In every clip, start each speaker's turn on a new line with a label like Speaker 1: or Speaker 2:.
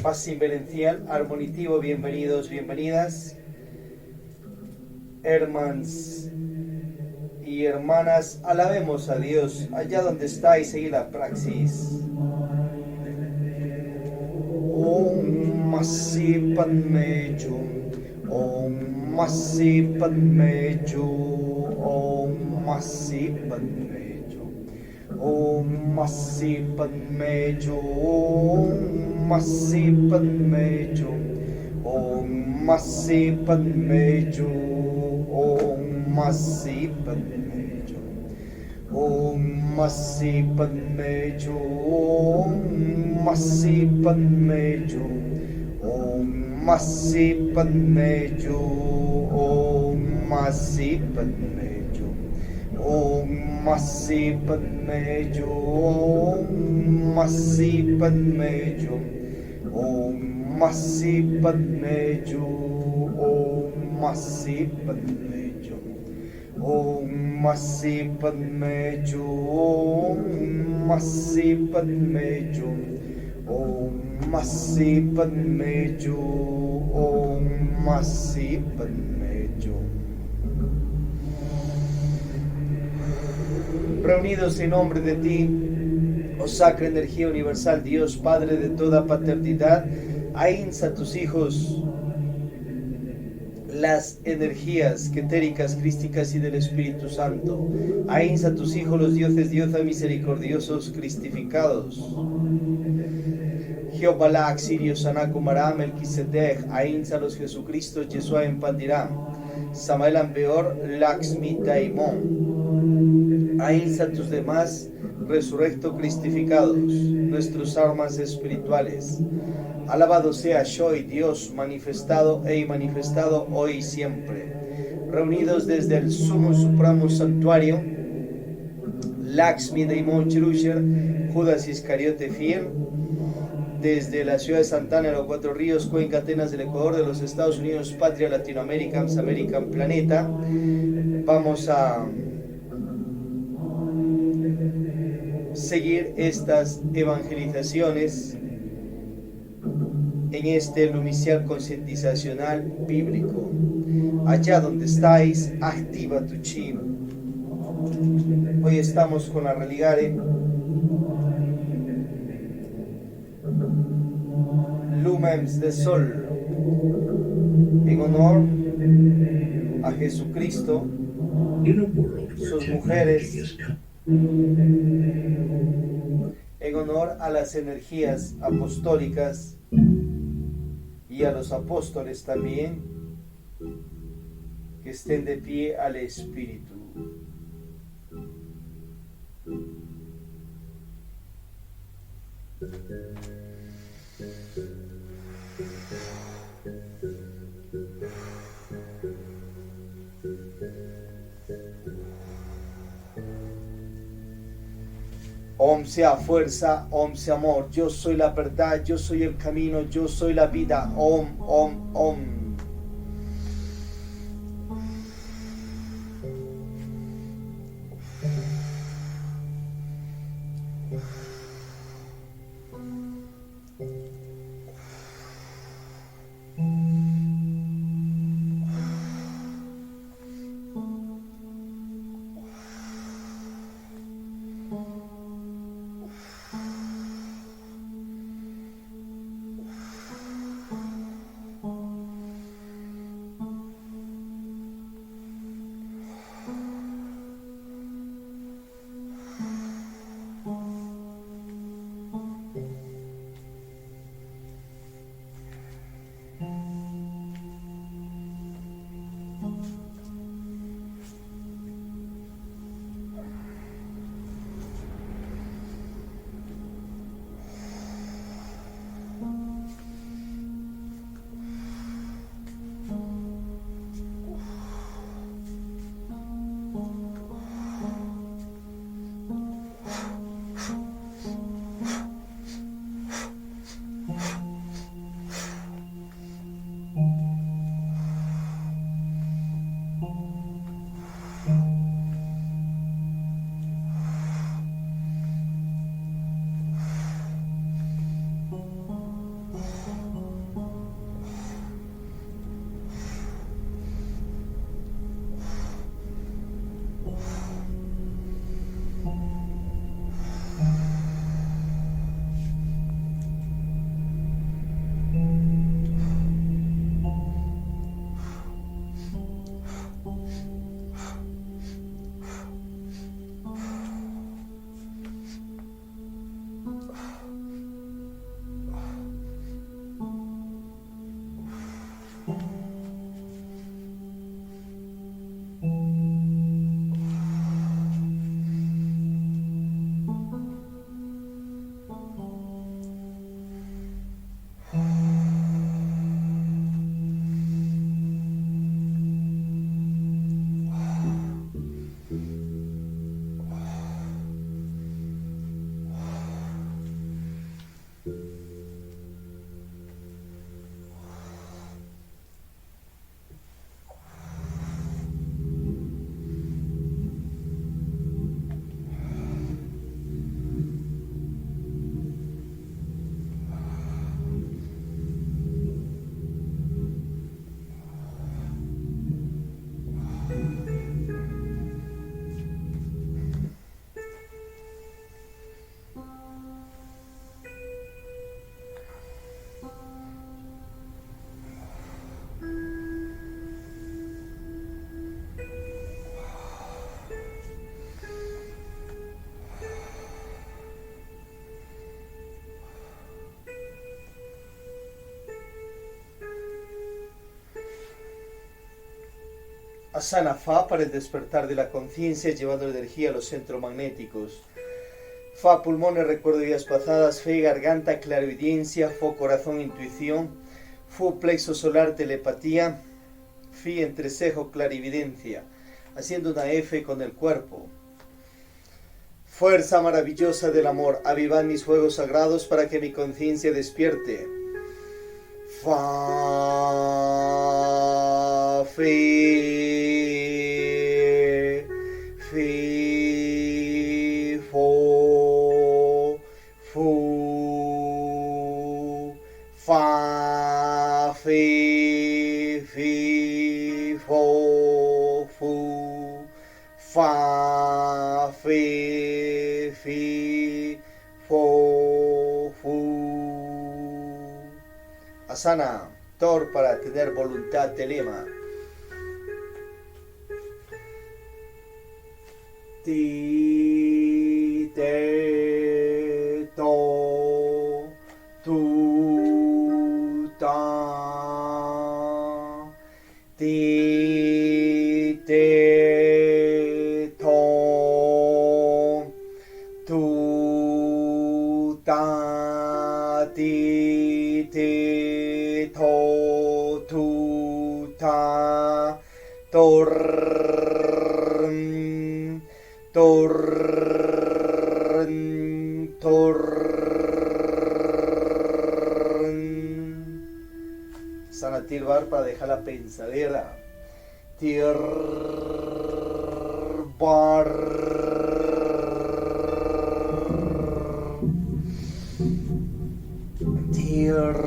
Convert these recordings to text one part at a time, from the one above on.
Speaker 1: Paz inverencial, armonitivo, bienvenidos, bienvenidas, hermanos y hermanas, alabemos a Dios, allá donde estáis, seguid la praxis. Om Masi Padme Hum, Om Masi Padme Hum, Om Masi Padme Hum, Om Masi Padme Hum, Om Masi Padme Hum, Om Masi Padme Hum, Om Masi Padme Hum, Om Masi Padme Hum, Om Masi Padme Hum, Om Masi Padme Hum, Om Masi Padme Hum, Om Masi Padme Hum, Om Masi Padme Hum, Om Masi Padme Hum, Om Masi Padme Hum, Om Masi Padme Hum, Om Masi Padme Hum, Om Masi Padme Hum, Om Masi Padme Hum. Reunidos en nombre de ti, oh sacra energía universal, Dios Padre de toda paternidad, ahínza a tus hijos las energías ketéricas, crísticas y del Espíritu Santo. Ahínza a tus hijos los dioses, diosas misericordiosos, cristificados. Jehová, Sirio, Sanakumaram, Melquisedec, ahínza a los Jesucristos, Yeshua en Pandiram, Samael Ambeor, Laxmi Daimon. Ahínza a tus demás resurrecto cristificados, nuestros armas espirituales. Alabado sea Shoy, Dios manifestado e manifestado hoy y siempre. Reunidos desde el sumo supremo santuario, Laxmi Daimon Chirusher, Judas Iscariote fiel, desde la ciudad de Santana, los Cuatro Ríos, Cuenca, Atenas del Ecuador, de los Estados Unidos, Patria, Latinoamérica, American Planeta. Vamos a seguir estas evangelizaciones en este lumicial concientizacional bíblico. Allá donde estáis, activa tu chi. Hoy estamos con la religare Lumens de Sol, en honor a Jesucristo, sus mujeres, en honor a las energías apostólicas y a los apóstoles también, que estén de pie al Espíritu. Om sea fuerza, Om sea amor, yo soy la verdad, yo soy el camino, yo soy la vida, Om, Om, Om. Asana Fa para el despertar de la conciencia, llevando energía a los centros magnéticos. Fa, pulmones, recuerdo de vidas pasadas. Fe, garganta, clarividencia. Fo, corazón, intuición. Fu, plexo solar, telepatía. Fi, entrecejo, clarividencia. Haciendo una F con el cuerpo. Fuerza maravillosa del amor, avivad mis fuegos sagrados para que mi conciencia despierte. Fa, fe, fe, fo, fu, fa, fe, fe, fo, fu, fa, fe, fe, fo, fu. Asana Tor para tener voluntad de lema. Ti, te, to, tu, ta. Ti, te, to, tu, ta. Ti, te, to, tu, ta. Torn, torn, torn. Sana Tilbar para dejar la pensadera. Tirbar. Tirbar. Tirbar.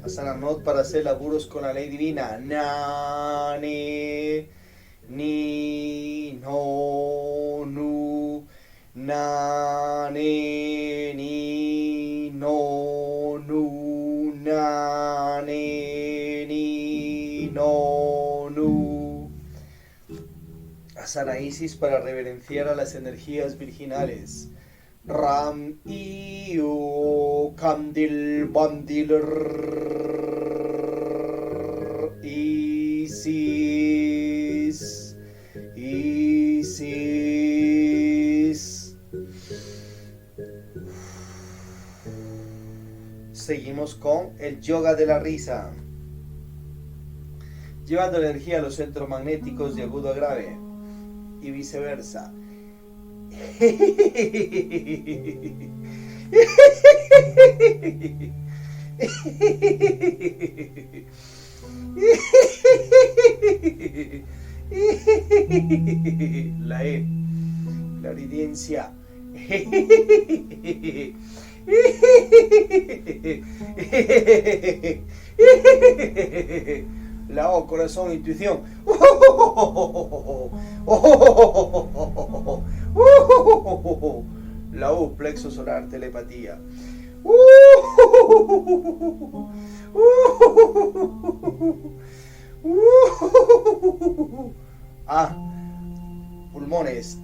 Speaker 1: Asana Not para hacer laburos con la ley divina. Na, ni, ni, no, nu. Na, ni, no, nu. Na, ni, no, nu. Asana Isis para reverenciar a las energías virginales. Ram, Io, Candil, Bandil, Isis, Isis. Seguimos con el yoga de la risa, llevando la energía a los centros magnéticos de agudo a grave y viceversa. La E, clarividencia. La O, corazón, intuición. La U, plexo solar, telepatía. A, pulmones.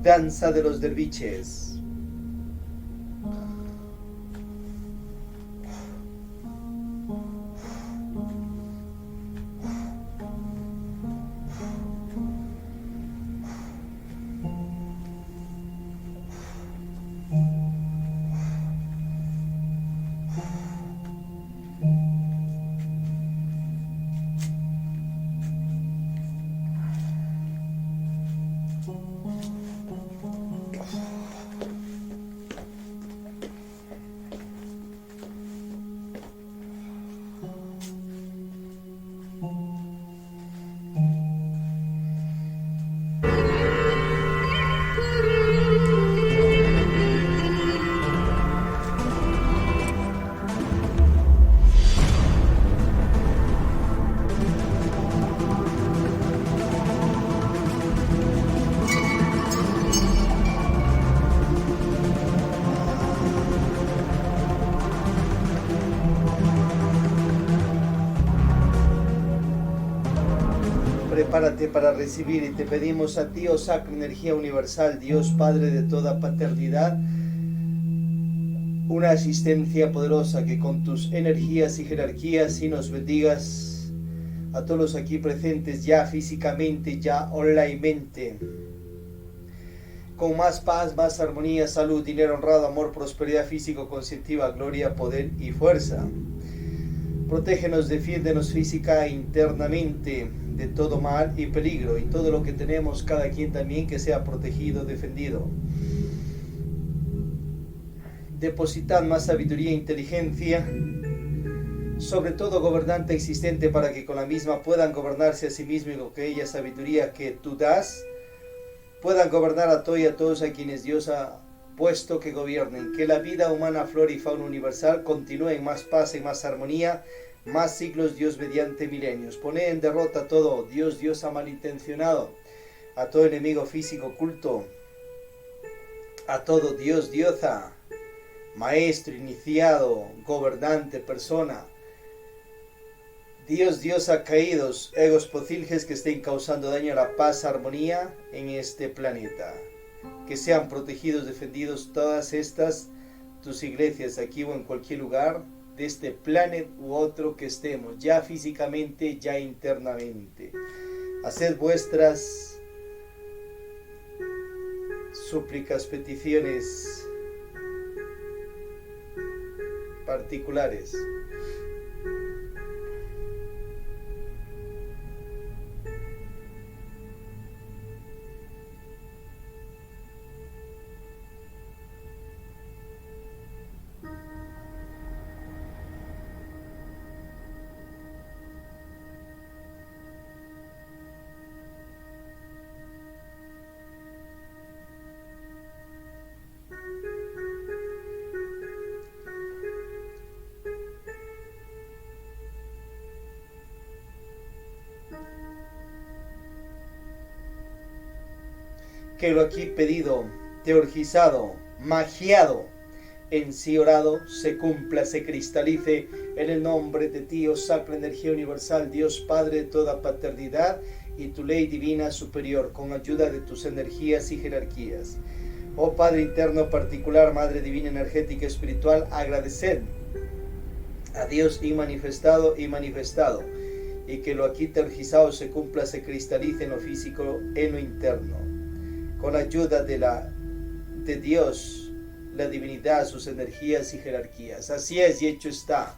Speaker 1: Danza de los derviches. prepárate para recibir y te pedimos a ti, oh Sacra Energía Universal, Dios Padre de toda paternidad, una asistencia poderosa que con tus energías y jerarquías y nos bendigas a todos los aquí presentes, ya físicamente, ya onlinemente, con más paz, más armonía, salud, dinero, honrado, amor, prosperidad físico, conscientiva, gloria, poder y fuerza. Protégenos, defiéndenos física e internamente de todo mal y peligro, y todo lo que tenemos, cada quien también que sea protegido, defendido. Depositad más sabiduría e inteligencia, sobre todo gobernante existente, para que con la misma puedan gobernarse a sí mismos y con aquella sabiduría que tú das, puedan gobernar a todo y a todos a quienes Dios ha puesto que gobiernen. Que la vida humana, flora y fauna universal continúe en más paz y más armonía, más siglos, Dios mediante milenios. Pone en derrota a todo Dios malintencionado, a todo enemigo físico oculto, a todo diosa, maestro, iniciado, gobernante, persona, diosa caídos, egos pocilges que estén causando daño a la paz, armonía en este planeta. Que sean protegidos, defendidos todas estas, tus iglesias, aquí o en cualquier lugar de este planeta u otro que estemos, ya físicamente, ya internamente. Haced vuestras súplicas, peticiones particulares. Que lo aquí pedido, teurgizado, magiado, en sí orado, se cumpla, se cristalice en el nombre de ti, oh Sacra Energía Universal, Dios Padre de toda paternidad, y tu ley divina superior, con ayuda de tus energías y jerarquías. Oh Padre interno particular, Madre Divina Energética Espiritual, agradeced a Dios y manifestado, y que lo aquí teurgizado se cumpla, se cristalice en lo físico, en lo interno. Con la ayuda de Dios, la divinidad, sus energías y jerarquías. Así es y hecho está.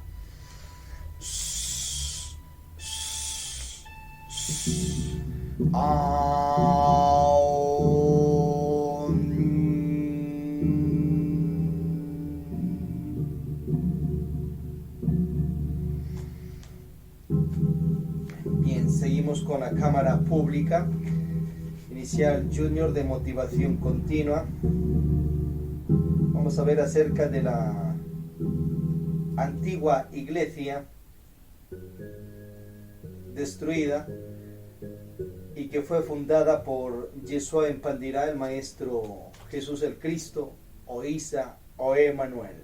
Speaker 1: Bien, seguimos con la cámara pública. Inicial Junior de motivación continua. Vamos a ver acerca de la antigua iglesia destruida y que fue fundada por Yeshua en Pandirá, el Maestro Jesús el Cristo, o Isa, o Emanuel.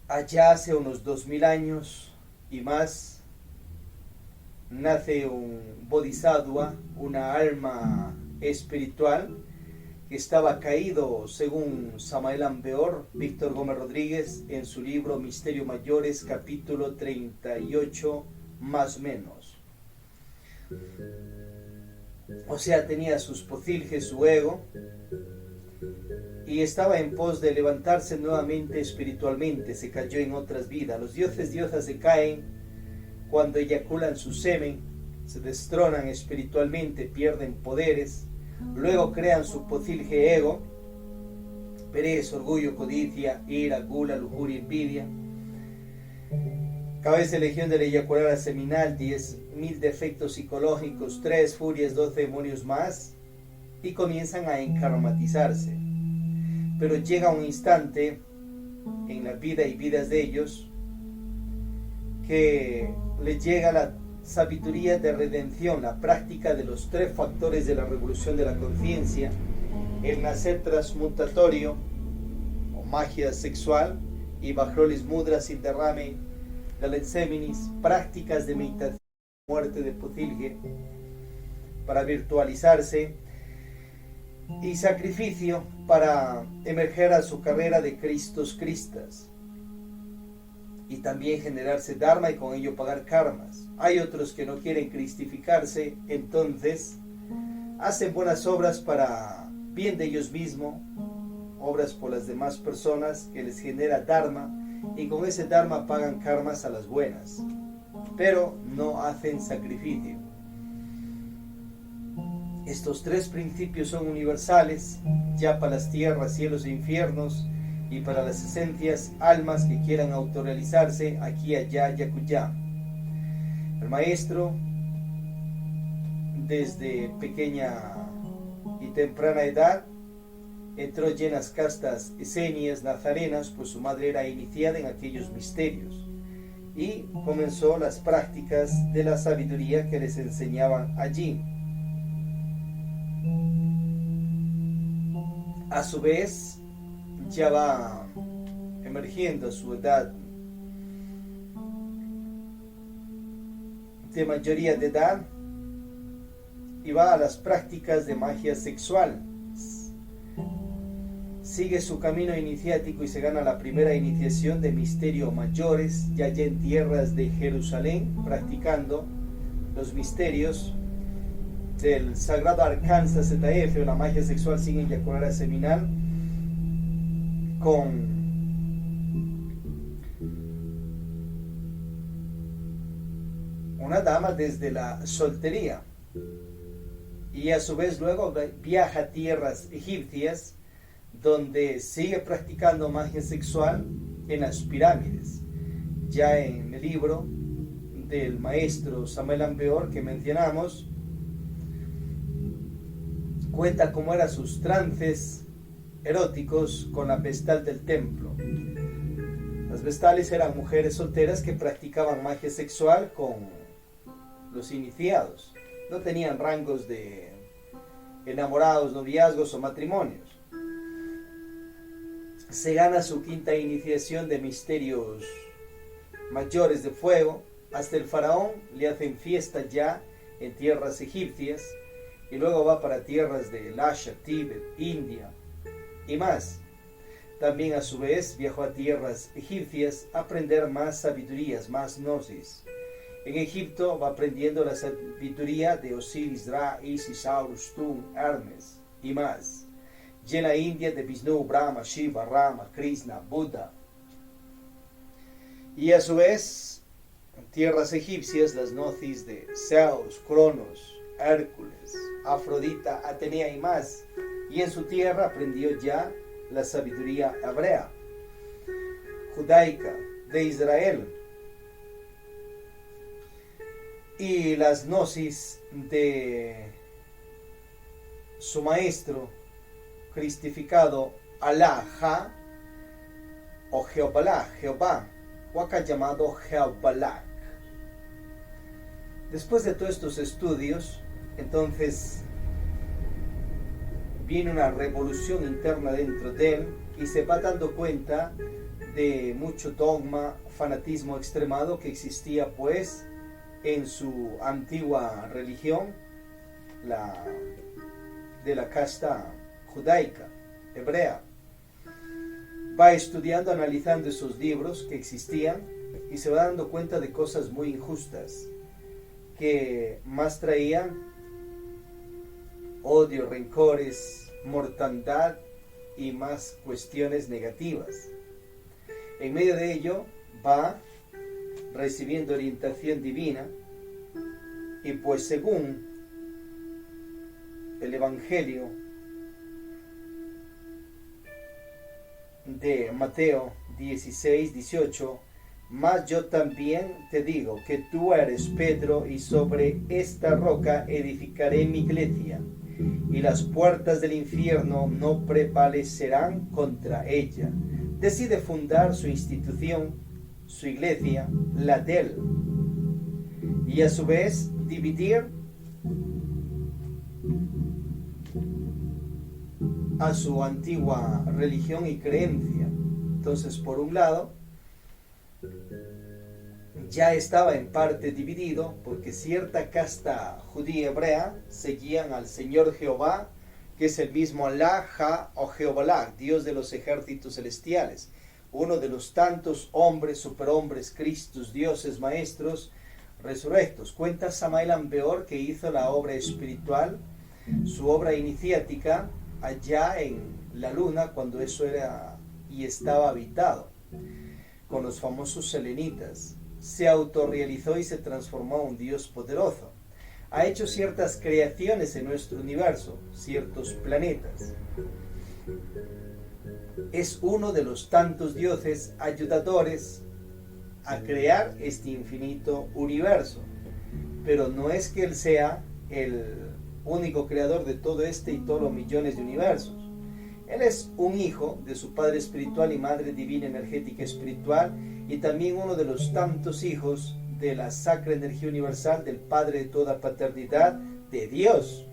Speaker 1: Allá hace unos 2000 años y más, nace un bodhisattva, una alma espiritual que estaba caído, según Samael Ameor, Víctor Gómez Rodríguez, en su libro Misterio Mayores, capítulo 38, más menos. O sea, tenía sus pocilges, su ego, y estaba en pos de levantarse nuevamente espiritualmente. Se cayó en otras vidas. Los diosas se caen cuando eyaculan su semen, se destronan espiritualmente, pierden poderes, luego crean su pocilge ego, pereza, orgullo, codicia, ira, gula, lujuria, envidia. Cabeza de legión del eyacular seminal, 10.000 defectos psicológicos, 3 furias, 12 demonios más, y comienzan a enkarmatizarse. Pero llega un instante en la vida y vidas de ellos que les llega la sabiduría de redención, la práctica de los 3 factores de la revolución de la conciencia, el nacer transmutatorio o magia sexual, y Bajrolis Mudras sin derrame, la Letseminis, prácticas de meditación muerte de Putilge para virtualizarse y sacrificio para emerger a su carrera de Cristos Cristas y también generarse dharma y con ello pagar karmas. Hay otros que no quieren cristificarse, entonces hacen buenas obras para bien de ellos mismos, obras por las demás personas que les genera dharma, y con ese dharma pagan karmas a las buenas, pero no hacen sacrificio. Estos tres principios son universales ya para las tierras, cielos e infiernos, y para las esencias, almas que quieran autorrealizarse aquí, allá y acullá. El maestro, desde pequeña y temprana edad, entró llenas castas esenias, nazarenas, pues su madre era iniciada en aquellos misterios, y comenzó las prácticas de la sabiduría que les enseñaban allí. A su vez, ya va emergiendo a su edad de mayoría de edad y va a las prácticas de magia sexual. Sigue su camino iniciático y se gana la primera iniciación de misterios mayores ya en tierras de Jerusalén, practicando los misterios del sagrado Arkansas ZF o la magia sexual sin eyacular seminal, con una dama desde la soltería, y a su vez luego viaja a tierras egipcias donde sigue practicando magia sexual en las pirámides. Ya en el libro del maestro Samael Aun Weor que mencionamos, cuenta cómo eran sus trances eróticos con la vestal del templo. Las vestales eran mujeres solteras que practicaban magia sexual con los iniciados. No tenían rangos de enamorados, noviazgos o matrimonios. Se gana su quinta iniciación de misterios mayores de fuego. Hasta el faraón le hacen fiesta ya en tierras egipcias, y luego va para tierras de Lasha, Tíbet, India y más. También a su vez viajó a tierras egipcias a aprender más sabidurías, más gnosis. En Egipto va aprendiendo la sabiduría de Osiris, Ra, Isis, Horus, Tum, Hermes y más. Y en la India de Vishnu, Brahma, Shiva, Rama, Krishna, Buda. Y a su vez, en tierras egipcias, las gnosis de Zeus, Cronos, Hércules, Afrodita, Atenea y más. Y en su tierra aprendió ya la sabiduría hebrea, judaica, de Israel, y las gnosis de su maestro cristificado Alá o Jehová, o acá llamado Jeobalak. Después de todos estos estudios, entonces viene una revolución interna dentro de él y se va dando cuenta de mucho dogma, fanatismo extremado que existía pues en su antigua religión, la de la casta judaica, hebrea. Va estudiando, analizando esos libros que existían y se va dando cuenta de cosas muy injustas que más traían odio, rencores, mortandad y más cuestiones negativas. En medio de ello va recibiendo orientación divina, y pues según el Evangelio de Mateo 16:18, mas yo también te digo que tú eres Pedro, y sobre esta roca edificaré mi iglesia, y las puertas del infierno no prevalecerán contra ella. Decide fundar su institución, su iglesia, la de él, y a su vez dividir a su antigua religión y creencia. Entonces, por un lado, ya estaba en parte dividido, porque cierta casta judía hebrea seguían al Señor Jehová, que es el mismo Alá, Ja o Jehobalá, Dios de los ejércitos celestiales, uno de los tantos hombres, superhombres, Cristos, dioses, maestros, resurrectos. Cuenta Samael Ambeor que hizo la obra espiritual, su obra iniciática, allá en la luna, cuando eso era y estaba habitado, con los famosos selenitas. Se autorrealizó y se transformó en un Dios poderoso. Ha hecho ciertas creaciones en nuestro universo, ciertos planetas. Es uno de los tantos dioses ayudadores a crear este infinito universo. Pero no es que Él sea el único creador de todo este y todos los millones de universos. Él es un hijo de su Padre espiritual y Madre divina energética espiritual, y también uno de los tantos hijos de la sacra energía universal del Padre de toda paternidad, de Dios.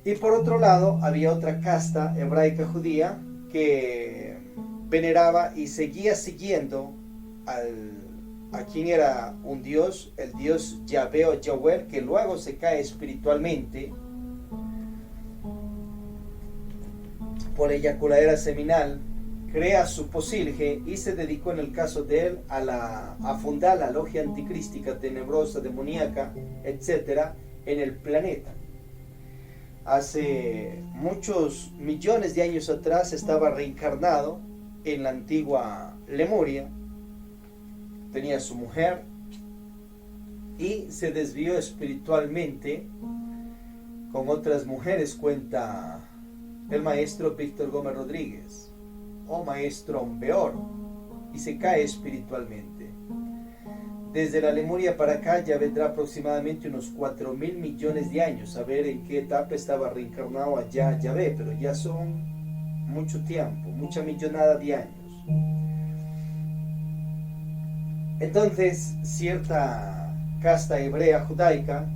Speaker 1: Y por otro lado, había otra casta hebraica judía que veneraba y seguía siguiendo a quien era un dios, el dios Yahvé o Yahweh, que luego se cae espiritualmente por eyaculadera seminal, crea su posilge y se dedicó, en el caso de él, a fundar la logia anticrística, tenebrosa, demoníaca, etcétera, en el planeta. Hace muchos millones de años atrás estaba reencarnado en la antigua Lemuria, tenía su mujer y se desvió espiritualmente con otras mujeres, cuenta el maestro Víctor Gómez Rodríguez, o maestro Ambeor, y se cae espiritualmente. Desde la Lemuria para acá ya vendrá aproximadamente unos 4.000 millones de años, a ver en qué etapa estaba reencarnado allá Yahvé, pero ya son mucho tiempo, mucha millonada de años. Entonces, cierta casta hebrea judaica,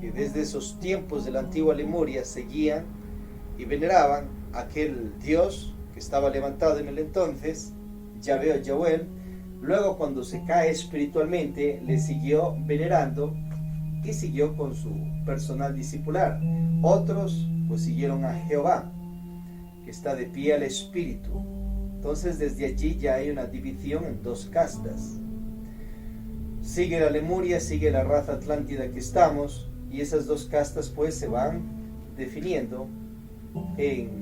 Speaker 1: que desde esos tiempos de la antigua Lemuria seguían y veneraban a aquel Dios que estaba levantado en el entonces, Yahvé o Yahweh, luego cuando se cae espiritualmente, le siguió venerando y siguió con su personal discipular. Otros pues siguieron a Jehová, que está de pie al espíritu. Entonces desde allí ya hay una división en dos castas. Sigue la Lemuria, sigue la raza atlántida que estamos, y esas dos castas pues se van definiendo en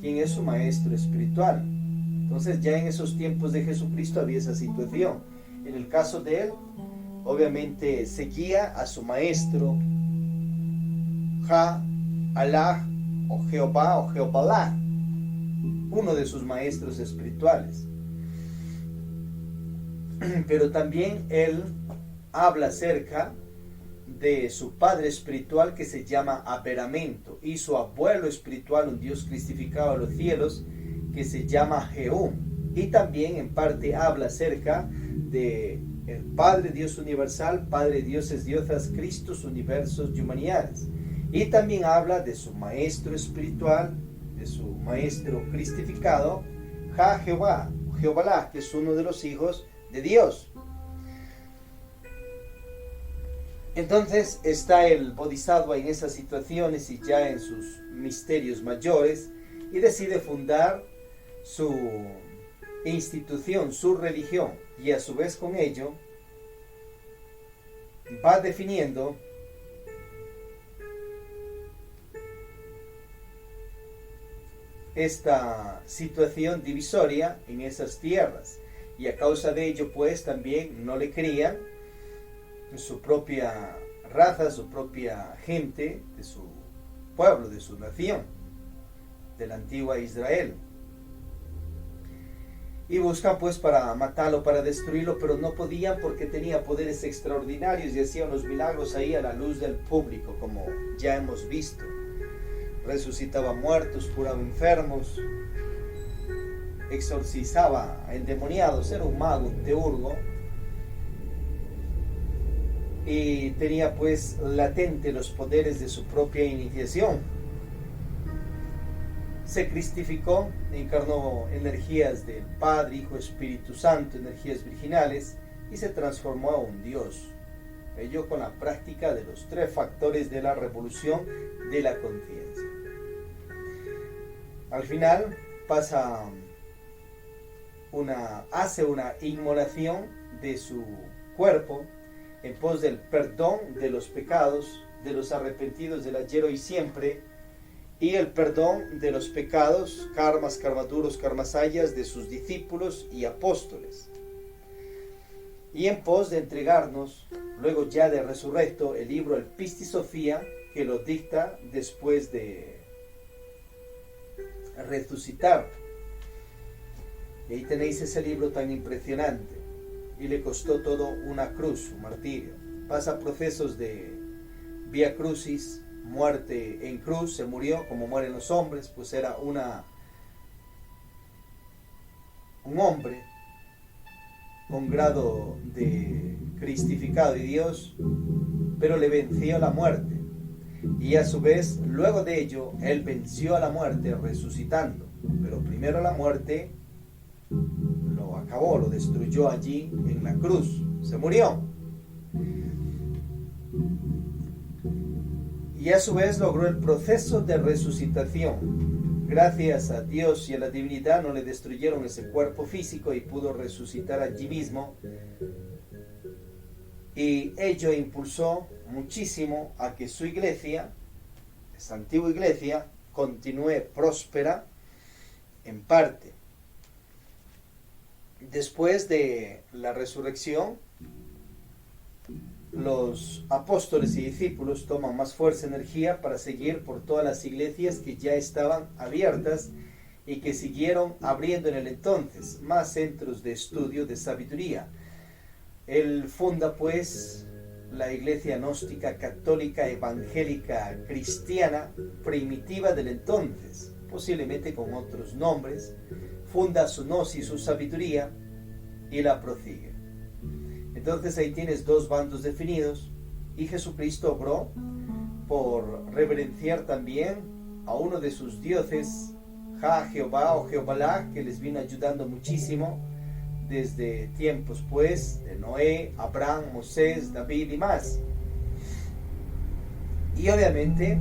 Speaker 1: quién es su maestro espiritual. Entonces ya en esos tiempos de Jesucristo había esa situación. En el caso de él, obviamente seguía a su maestro Ja, Alá o Jehová o Jehobalá, uno de sus maestros espirituales. Pero también él habla acerca de su padre espiritual, que se llama Aperamento, y su abuelo espiritual, un Dios cristificado a los cielos, que se llama Jehú. Y también en parte habla acerca de el Padre Dios universal, Padre dioses, diosas, Cristos, universos y humanidades. Y también habla de su maestro espiritual, de su maestro cristificado, Ja Jehová, Jehobalá, que es uno de los hijos de Dios. Entonces está el Bodhisattva en esas situaciones y ya en sus misterios mayores, y decide fundar su institución, su religión, y a su vez con ello va definiendo esta situación divisoria en esas tierras, y a causa de ello pues también no le crían su propia raza, su propia gente, de su pueblo, de su nación, de la antigua Israel. Y buscan pues para matarlo, para destruirlo, pero no podían porque tenía poderes extraordinarios y hacía unos milagros ahí a la luz del público, como ya hemos visto. Resucitaba muertos, curaba enfermos, exorcizaba a endemoniados, era un mago, un teurgo, y tenía pues latente los poderes de su propia iniciación. se cristificó, encarnó energías del Padre, Hijo, Espíritu Santo, energías virginales, y se transformó a un Dios. Ello con la práctica de los 3 factores de la revolución de la conciencia. Al final hace una inmolación de su cuerpo en pos del perdón de los pecados, de los arrepentidos del ayer, hoy y siempre, y el perdón de los pecados, karmas, karmaturos, karmasayas de sus discípulos y apóstoles. Y en pos de entregarnos, luego ya de resurrecto, el libro El Pistis Sophia, que lo dicta después de resucitar. Y ahí tenéis ese libro tan impresionante. Y le costó todo una cruz, un martirio. Pasa procesos de vía crucis, muerte en cruz, se murió como mueren los hombres, pues era un hombre con grado de cristificado y Dios, pero le venció la muerte. Y a su vez, luego de ello, él venció a la muerte resucitando. Pero primero la muerte lo acabó, lo destruyó allí en la cruz. Se murió. Y a su vez logró el proceso de resucitación. Gracias a Dios y a la divinidad no le destruyeron ese cuerpo físico y pudo resucitar allí mismo. Y ello impulsó muchísimo a que su iglesia, esa antigua iglesia, continúe próspera en parte. Después de la resurrección, los apóstoles y discípulos toman más fuerza y energía para seguir por todas las iglesias que ya estaban abiertas y que siguieron abriendo en el entonces más centros de estudio de sabiduría. Él funda pues la iglesia gnóstica, católica, evangélica, cristiana, primitiva del entonces, posiblemente con otros nombres, funda su gnosis, su sabiduría, y la prosigue. Entonces ahí tienes 2 bandos definidos, y Jesucristo obró por reverenciar también a uno de sus dioses, Jehová o Jehobalá, que les vino ayudando muchísimo desde tiempos pues de Noé, Abraham, Moisés, David y más. Y obviamente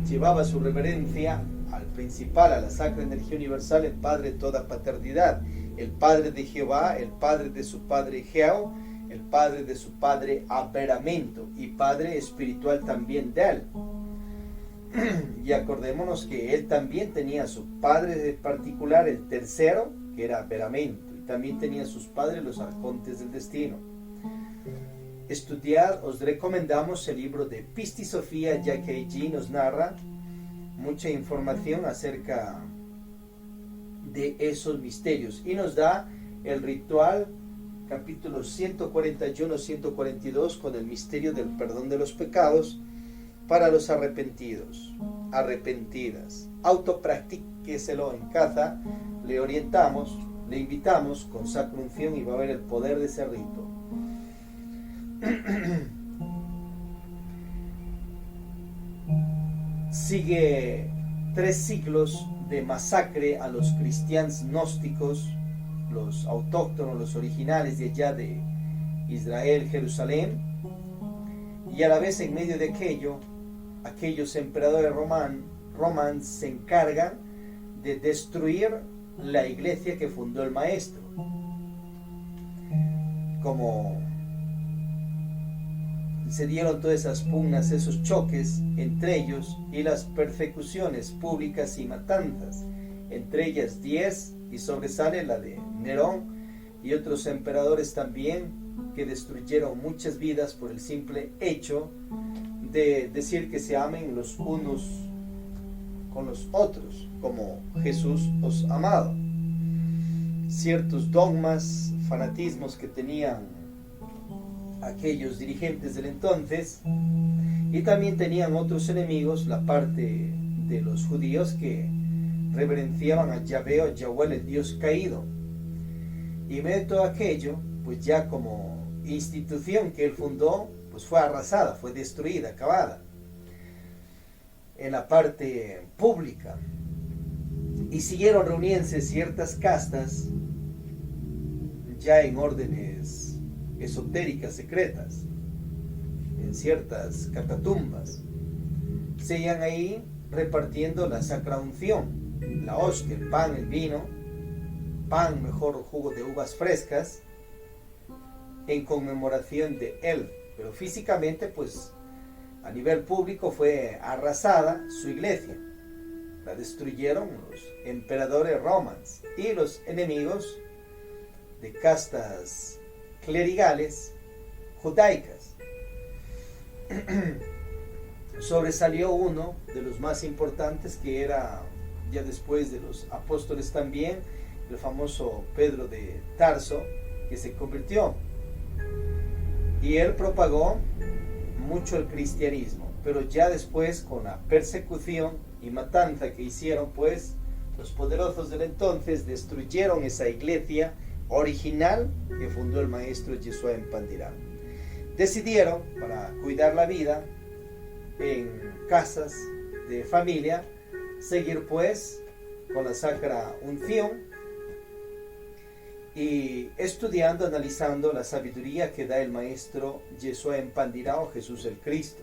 Speaker 1: llevaba su reverencia al principal, a la sacra energía universal, el Padre de toda paternidad, el Padre de Jehová, el Padre de su Padre Jehó, el Padre de su Padre Aberamento y Padre espiritual también de él. Y acordémonos que él también tenía su Padre particular, el tercero, que era Aberamento, y también tenía sus padres los arcontes del destino. Estudiad, os recomendamos el libro de Pistis Sophia, ya que allí nos narra mucha información acerca de esos misterios y nos da el ritual, capítulos 141-142, con el misterio del perdón de los pecados para los arrepentidos, arrepentidas. Autopractíqueselo en casa, le orientamos, le invitamos con sacra unción y va a ver el poder de ese rito. Sigue 3 siglos de masacre a los cristianos gnósticos, los autóctonos, los originales de allá de Israel, Jerusalén, y a la vez en medio de aquello, aquellos emperadores romanos se encargan de destruir la iglesia que fundó el maestro. Como se dieron todas esas pugnas, esos choques entre ellos y las persecuciones públicas y matanzas, entre ellas 10, y sobresale la de Nerón y otros emperadores también, que destruyeron muchas vidas por el simple hecho de decir que se amen los unos con los otros, como Jesús os ha amado. Ciertos dogmas, fanatismos que tenían aquellos dirigentes del entonces, y también tenían otros enemigos, la parte de los judíos que reverenciaban a Yahvé o Yahweh, el Dios caído. Y en medio de todo aquello, pues ya como institución que él fundó, pues fue arrasada, fue destruida, acabada. En la parte pública, Y siguieron reuniéndose ciertas castas, ya en órdenes esotéricas secretas, en ciertas catatumbas. Seguían ahí repartiendo la sacra unción, la hostia, el pan, el vino, pan, mejor jugo de uvas frescas, en conmemoración de él. Pero físicamente, pues, a nivel público fue arrasada su iglesia. La destruyeron los emperadores romanos y los enemigos de castas clerigales judaicas. Sobresalió uno de los más importantes, que era, ya después de los apóstoles también, el famoso Pedro de Tarso, que se convirtió. Y él propagó mucho el cristianismo, pero ya después, con la persecución y matanza que hicieron, pues los poderosos del entonces destruyeron esa iglesia original que fundó el maestro Yeshua en Pandirá. Decidieron, para cuidar la vida en casas de familia, seguir pues con la sacra unción y estudiando, analizando la sabiduría que da el maestro Yeshua en Pandirá, o Jesús el Cristo.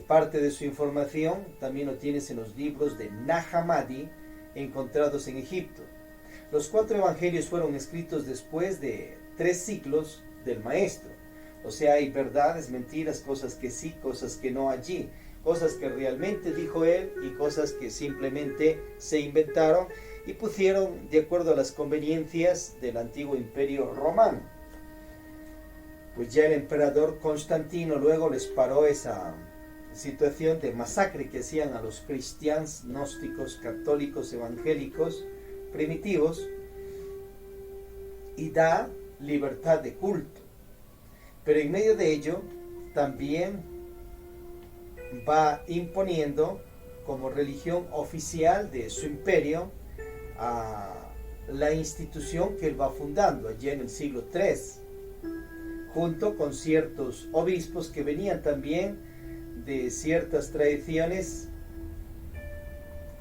Speaker 1: Parte de su información también lo tienes en los libros de Nag Hammadi encontrados en Egipto. Los 4 evangelios fueron escritos después de 3 siglos del maestro. O sea, hay verdades, mentiras, cosas que sí, cosas que no allí, cosas que realmente dijo él y cosas que simplemente se inventaron y pusieron de acuerdo a las conveniencias del antiguo imperio romano. Pues ya el emperador Constantino luego les paró esa situación de masacre que hacían a los cristianos, gnósticos, católicos, evangélicos, primitivos, y da libertad de culto. Pero en medio de ello también va imponiendo como religión oficial de su imperio a la institución que él va fundando allí en el siglo III, junto con ciertos obispos que venían también de ciertas tradiciones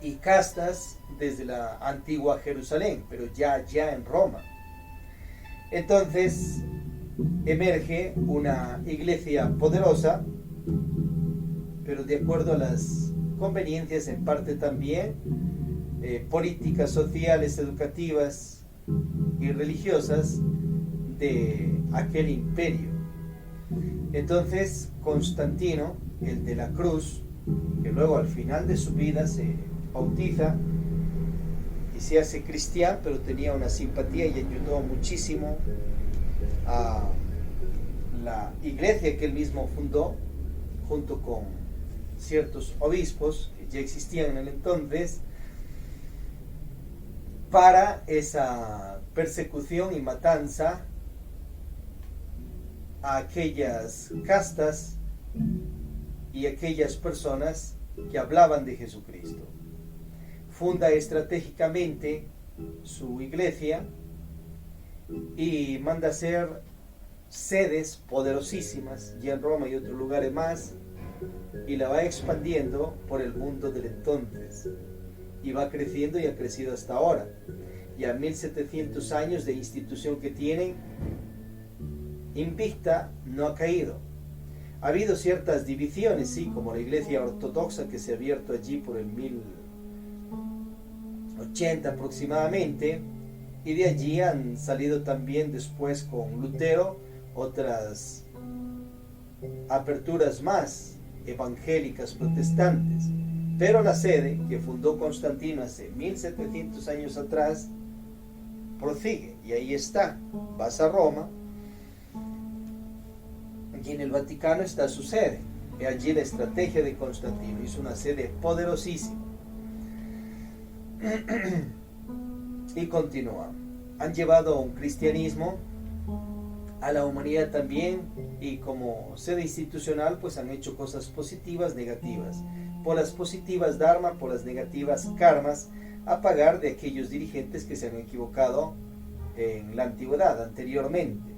Speaker 1: y castas desde la antigua Jerusalén, pero ya en Roma. Entonces emerge una iglesia poderosa, pero de acuerdo a las conveniencias en parte también políticas, sociales, educativas y religiosas de aquel imperio. Entonces Constantino, el de la cruz, que luego al final de su vida se bautiza y se hace cristiano, pero tenía una simpatía y ayudó muchísimo a la iglesia que él mismo fundó, junto con ciertos obispos que ya existían en el entonces, para esa persecución y matanza a aquellas castas y aquellas personas que hablaban de Jesucristo. Funda estratégicamente su iglesia y manda hacer sedes poderosísimas ya en Roma y otros lugares más, y la va expandiendo por el mundo del entonces, y va creciendo y ha crecido hasta ahora. Ya 1700 años de institución que tienen, invicta, no ha caído. Ha habido ciertas divisiones, sí, como la iglesia ortodoxa que se ha abierto allí por el 1080 aproximadamente, y de allí han salido también después con Lutero otras aperturas más evangélicas protestantes. Pero la sede que fundó Constantino hace 1700 años atrás prosigue, y ahí está. Vas a Roma y en el Vaticano está su sede. Y allí la estrategia de Constantino hizo una sede poderosísima. Y continúa. Han llevado un cristianismo a la humanidad también, y como sede institucional pues han hecho cosas positivas, negativas. Por las positivas dharma, por las negativas karmas a pagar de aquellos dirigentes que se han equivocado en la antigüedad, anteriormente.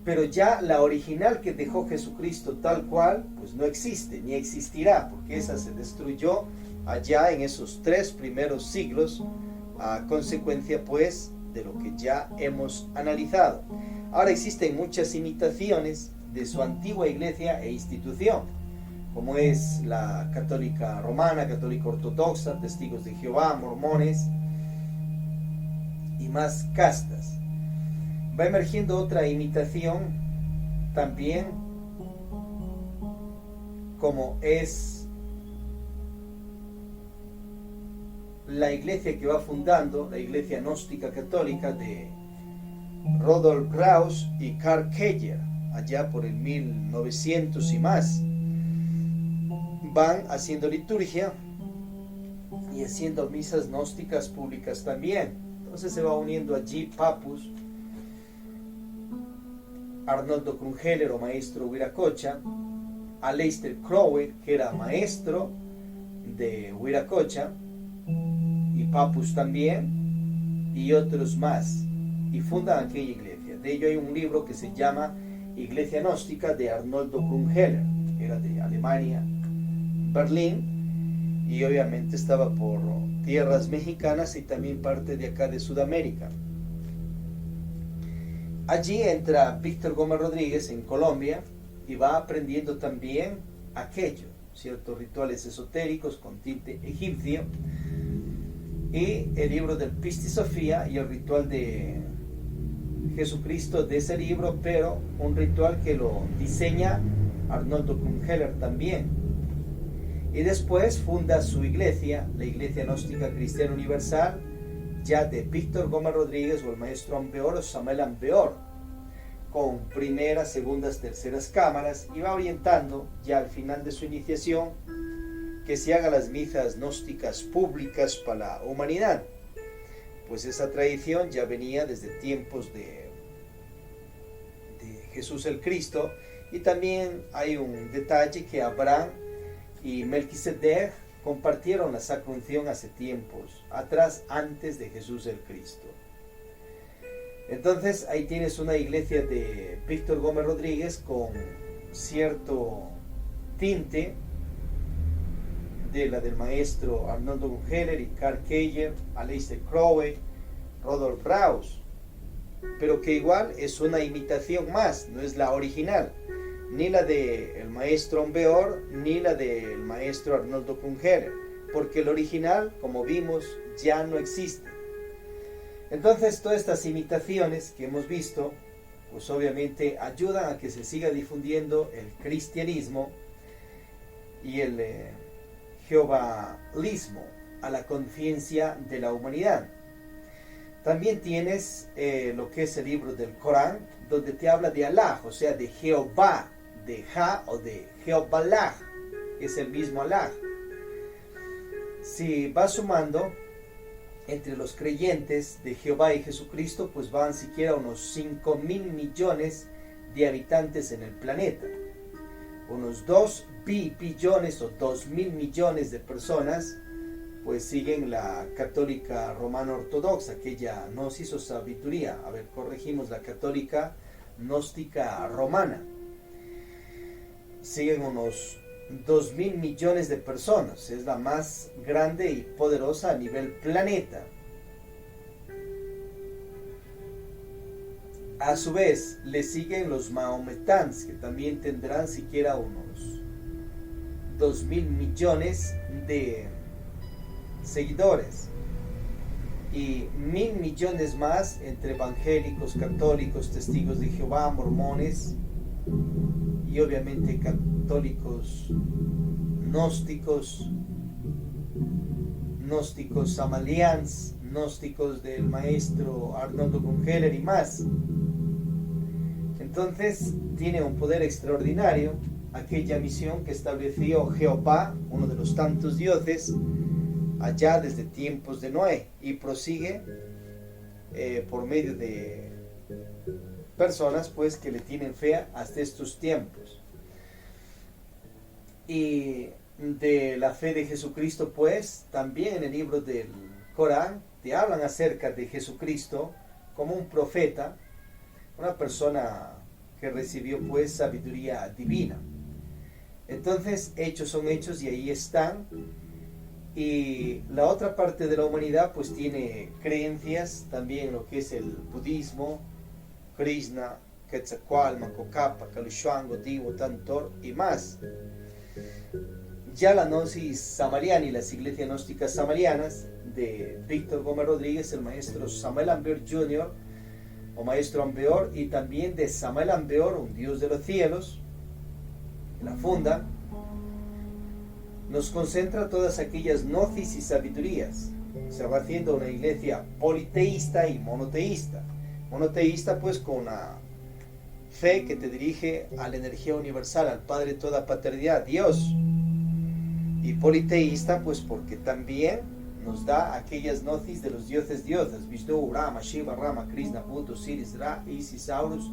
Speaker 1: Pero ya la original que dejó Jesucristo tal cual, pues no existe, ni existirá, porque esa se destruyó allá en esos 3 primeros siglos, a consecuencia pues de lo que ya hemos analizado. Ahora existen muchas imitaciones de su antigua iglesia e institución, como es la católica romana, católica ortodoxa, testigos de Jehová, mormones y más castas. Va emergiendo otra imitación también, como es la iglesia que va fundando, la iglesia gnóstica católica de Rudolf Krauss y Karl Keller, allá por el 1900 y más. Van haciendo liturgia y haciendo misas gnósticas públicas también. Entonces se va uniendo allí Papus, Arnoldo Krungeller o maestro Wiracocha, Aleister Crowell, que era maestro de Wiracocha, y Papus también, y otros más, y fundan aquella iglesia. De ello hay un libro que se llama Iglesia Gnóstica de Arnoldo Krungeller, era de Alemania, Berlín, y obviamente estaba por tierras mexicanas y también parte de acá de Sudamérica. Allí entra Víctor Gómez Rodríguez en Colombia y va aprendiendo también aquello, ciertos rituales esotéricos con tinte egipcio, y el libro del Pistis Sophia y el ritual de Jesucristo de ese libro, pero un ritual que lo diseña Arnoldo Krungeller también. Y después funda su iglesia, la Iglesia Gnóstica Cristiana Universal, ya de Víctor Gómez Rodríguez o el maestro Ambeor o Samuel Ambeor, con primeras, segundas, terceras cámaras, y va orientando ya al final de su iniciación que se hagan las misas gnósticas públicas para la humanidad, pues esa tradición ya venía desde tiempos de Jesús el Cristo. Y también hay un detalle que Abraham y Melquisedec compartieron la sacra unción hace tiempos atrás, antes de Jesús el Cristo. Entonces ahí tienes una iglesia de Víctor Gómez Rodríguez con cierto tinte de la del maestro Arnoldo Krungeller y Karl Keller, Aleister Crowell, Rudolf Krauss, pero que igual es una imitación más, no es la original, ni la del maestro Ambeor ni la del maestro Arnoldo Krungeller, porque el original, como vimos, ya no existe. Entonces todas estas imitaciones que hemos visto, pues obviamente ayudan a que se siga difundiendo el cristianismo y el jehovalismo a la conciencia de la humanidad. También tienes lo que es el libro del Corán, donde te habla de Allah, o sea, de Jehová, de Ja o de Jehoballah, es el mismo Allah. Si vas sumando entre los creyentes de Jehová y Jesucristo, pues van siquiera unos 5.000 millones de habitantes en el planeta. Unos 2 billones o 2.000 millones de personas pues siguen la católica romana ortodoxa, que ya nos hizo sabiduría. A ver, corregimos, la católica gnóstica romana. Siguen unos 2.000 millones de personas, es la más grande y poderosa a nivel planeta. A su vez, le siguen los maometanos, que también tendrán siquiera unos 2.000 millones de seguidores, y 1.000 millones más entre evangélicos, católicos, testigos de Jehová, mormones y obviamente católicos gnósticos, gnósticos samalians, gnósticos del maestro Arnoldo Krungeller y más. Entonces tiene un poder extraordinario aquella misión que estableció Jehová, uno de los tantos dioses, allá desde tiempos de Noé, y prosigue por medio de personas pues que le tienen fe hasta estos tiempos. Y de la fe de Jesucristo, pues también en el libro del Corán te hablan acerca de Jesucristo como un profeta, una persona que recibió pues sabiduría divina. Entonces hechos son hechos y ahí están. Y la otra parte de la humanidad pues tiene creencias también en lo que es el budismo, Krishna, Quetzalcoatl, Cocapa, Caluchuango, Divo, Tantor y más. Ya la gnosis samariana y las iglesias gnósticas samarianas de Víctor Gómez Rodríguez, el maestro Samuel Ambeor Jr. o maestro Ambeor, y también de Samuel Ambeor, un dios de los cielos, la funda, nos concentra todas aquellas gnosis y sabidurías. Se va haciendo una iglesia politeísta y monoteísta. Monoteísta pues con una fe que te dirige a la energía universal, al Padre de toda paternidad, Dios. Y politeísta pues porque también nos da aquellas gnosis de los dioses Vishnu, Rama, Shiva, Rama, Krishna, Buda, Osiris, Ra, Isis, Horus,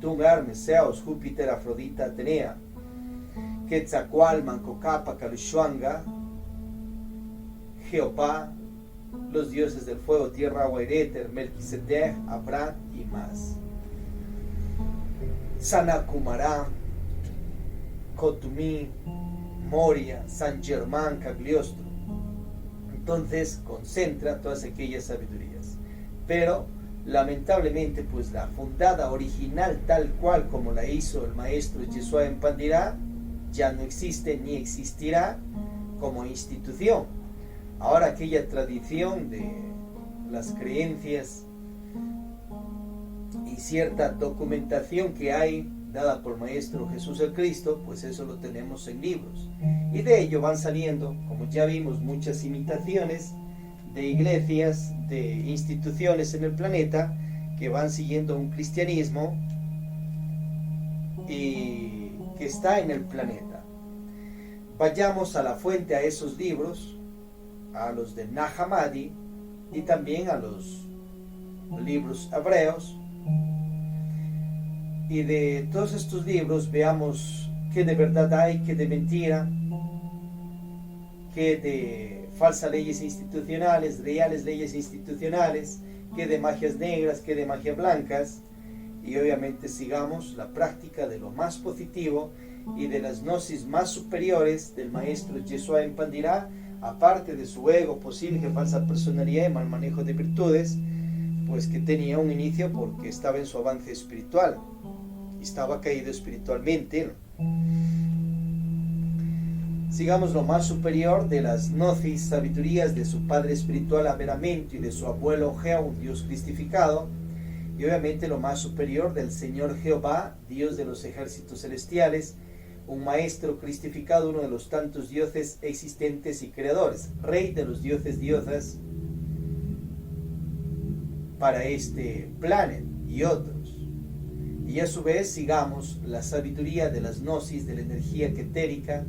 Speaker 1: Tung, Hermes, Zeus, Júpiter, Afrodita, Atenea, Quetzalcoatl, Cocapa, Caluchuanga, Jehová, los dioses del fuego, tierra, agua y éter, Melquisedec, Abraham y más. Sanakumara, Kotumi, Moria, San Germán, Cagliostro. Entonces concentra todas aquellas sabidurías. Pero lamentablemente pues la fundada original tal cual como la hizo el maestro Yeshua en Pandirá ya no existe ni existirá como institución. Ahora aquella tradición de las creencias y cierta documentación que hay dada por el Maestro Jesús el Cristo, pues eso lo tenemos en libros. Y de ello van saliendo, como ya vimos, muchas imitaciones de iglesias, de instituciones en el planeta que van siguiendo un cristianismo y que está en el planeta. Vayamos a la fuente, a esos libros, a los de Nag Hammadi y también a los libros hebreos, y de todos estos libros veamos qué de verdad hay, qué de mentira, qué de falsas leyes institucionales, reales leyes institucionales, qué de magias negras, qué de magias blancas, y obviamente sigamos la práctica de lo más positivo y de las gnosis más superiores del maestro Yeshua en Pandirá, aparte de su ego, posible, falsa personalidad y mal manejo de virtudes, pues que tenía un inicio porque estaba en su avance espiritual, estaba caído espiritualmente. Sigamos lo más superior de las gnosis, sabidurías de su padre espiritual Averamente y de su abuelo Gea, un Dios cristificado, y obviamente lo más superior del Señor Jehová, Dios de los ejércitos celestiales, un maestro cristificado, uno de los tantos dioses existentes y creadores, rey de los dioses diosas para este planeta y otros. Y a su vez sigamos la sabiduría de las gnosis, de la energía quetérica,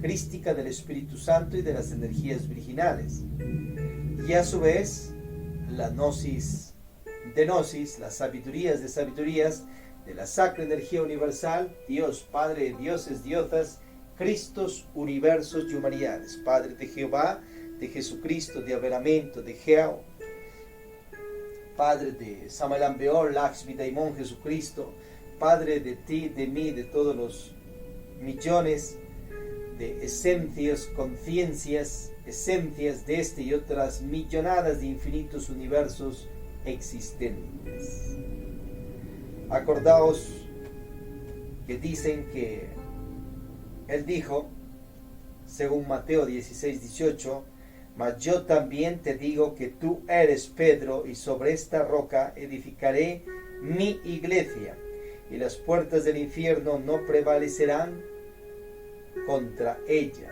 Speaker 1: crística del Espíritu Santo y de las energías virginales. Y a su vez la gnosis de gnosis, las sabidurías de sabidurías, de la sacra energía universal, Dios, Padre de dioses, diosas, Cristos, universos y humanidades, Padre de Jehová, de Jesucristo, de Averamente, de Geo, Padre de Samuel Ambeor, Lakshmi, Daimon, Jesucristo, Padre de ti, de mí, de todos los millones de esencias, conciencias, esencias de este y otras millonadas de infinitos universos existentes. Acordaos que dicen que Él dijo, según Mateo 16:18, mas yo también te digo que tú eres Pedro, y sobre esta roca edificaré mi iglesia, y las puertas del infierno no prevalecerán contra ella.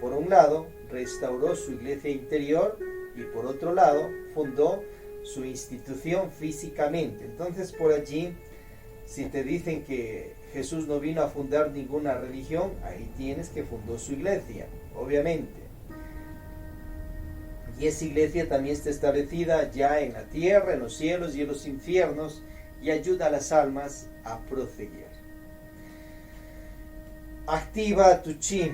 Speaker 1: Por un lado, restauró su iglesia interior, y por otro lado, fundó su institución físicamente. Entonces, por allí, si te dicen que Jesús no vino a fundar ninguna religión, ahí tienes que fundó su iglesia, obviamente. Y esa iglesia también está establecida ya en la tierra, en los cielos y en los infiernos, y ayuda a las almas a proseguir. Activa tu chi.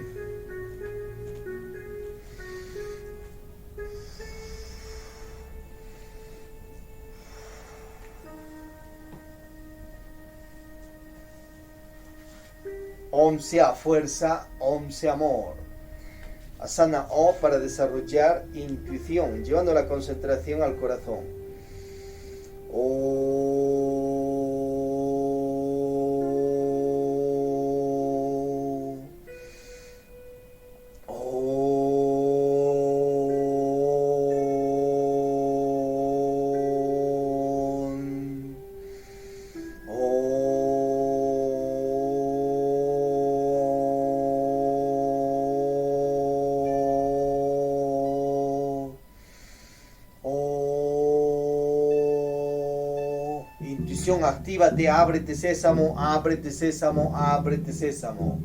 Speaker 1: Om sea fuerza, Om sea amor. Asana O para desarrollar intuición, llevando la concentración al corazón. Intuición, actívate, ábrete sésamo, ábrete sésamo, ábrete sésamo.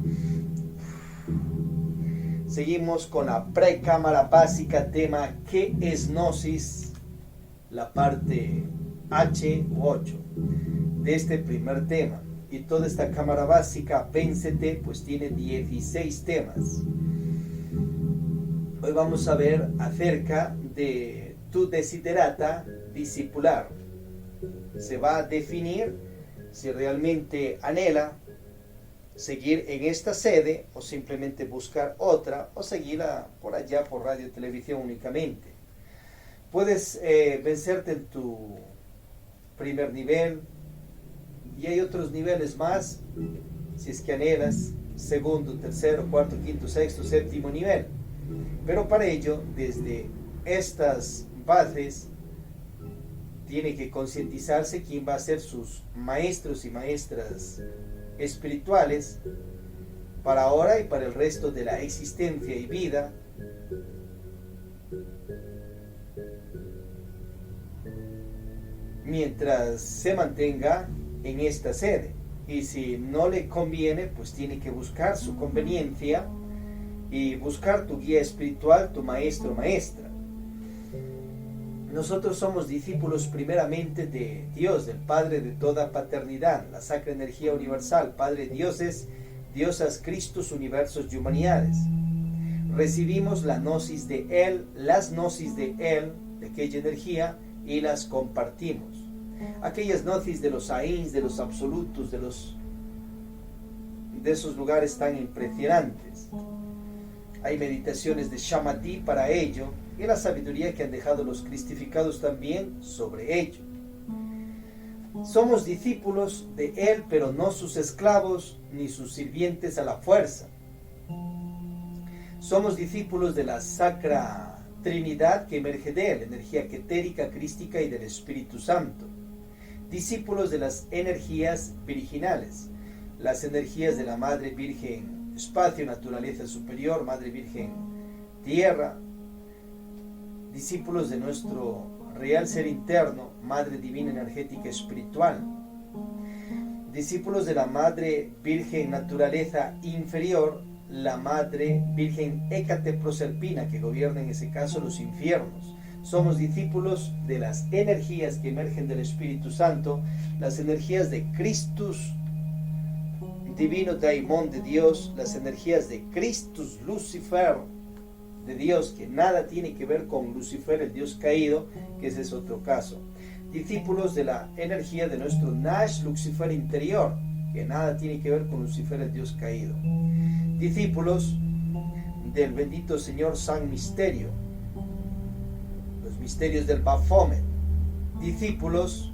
Speaker 1: Seguimos con la precámara básica, tema ¿qué es Gnosis? La parte H u 8 de este primer tema. Y toda esta cámara básica, Véncete, pues tiene 16 temas. Hoy vamos a ver acerca de tu desiderata discipular. Se va a definir si realmente anhela seguir en esta sede o simplemente buscar otra o seguirla por allá por radio y televisión únicamente. Puedes vencerte en tu primer nivel y hay otros niveles más si es que anhelas segundo, tercero, cuarto, quinto, sexto, séptimo nivel. Pero para ello, desde estas bases, tiene que concientizarse quién va a ser sus maestros y maestras espirituales para ahora y para el resto de la existencia y vida. Mientras se mantenga en esta sede. Y si no le conviene, pues tiene que buscar su conveniencia y buscar tu guía espiritual, tu maestro o maestra. Nosotros somos discípulos primeramente de Dios, del Padre de toda paternidad, la sacra energía universal, Padre dioses, diosas, Cristos, universos y humanidades. Recibimos la gnosis de Él, las gnosis de Él, de aquella energía, y las compartimos. Aquellas gnosis de los ains, de los absolutos, de esos lugares tan impresionantes. Hay meditaciones de Shamadhi para ello, y la sabiduría que han dejado los cristificados también sobre ello. Somos discípulos de Él, pero no sus esclavos ni sus sirvientes a la fuerza. Somos discípulos de la Sacra Trinidad que emerge de Él, energía ketérica, crística y del Espíritu Santo. Discípulos de las energías virginales, las energías de la Madre Virgen Espacio, naturaleza superior, Madre Virgen Tierra. Discípulos de nuestro real ser interno, Madre Divina Energética Espiritual. Discípulos de la Madre Virgen Naturaleza Inferior, la Madre Virgen Hécate Proserpina, que gobierna en ese caso los infiernos. Somos discípulos de las energías que emergen del Espíritu Santo, las energías de Christus, Divino Daimon de Dios, las energías de Christus Lucifer, de Dios, que nada tiene que ver con Lucifer, el Dios caído, que ese es otro caso. Discípulos de la energía de nuestro Nash Lucifer interior, que nada tiene que ver con Lucifer, el Dios caído. Discípulos del bendito Señor San Misterio, los misterios del Baphomet. Discípulos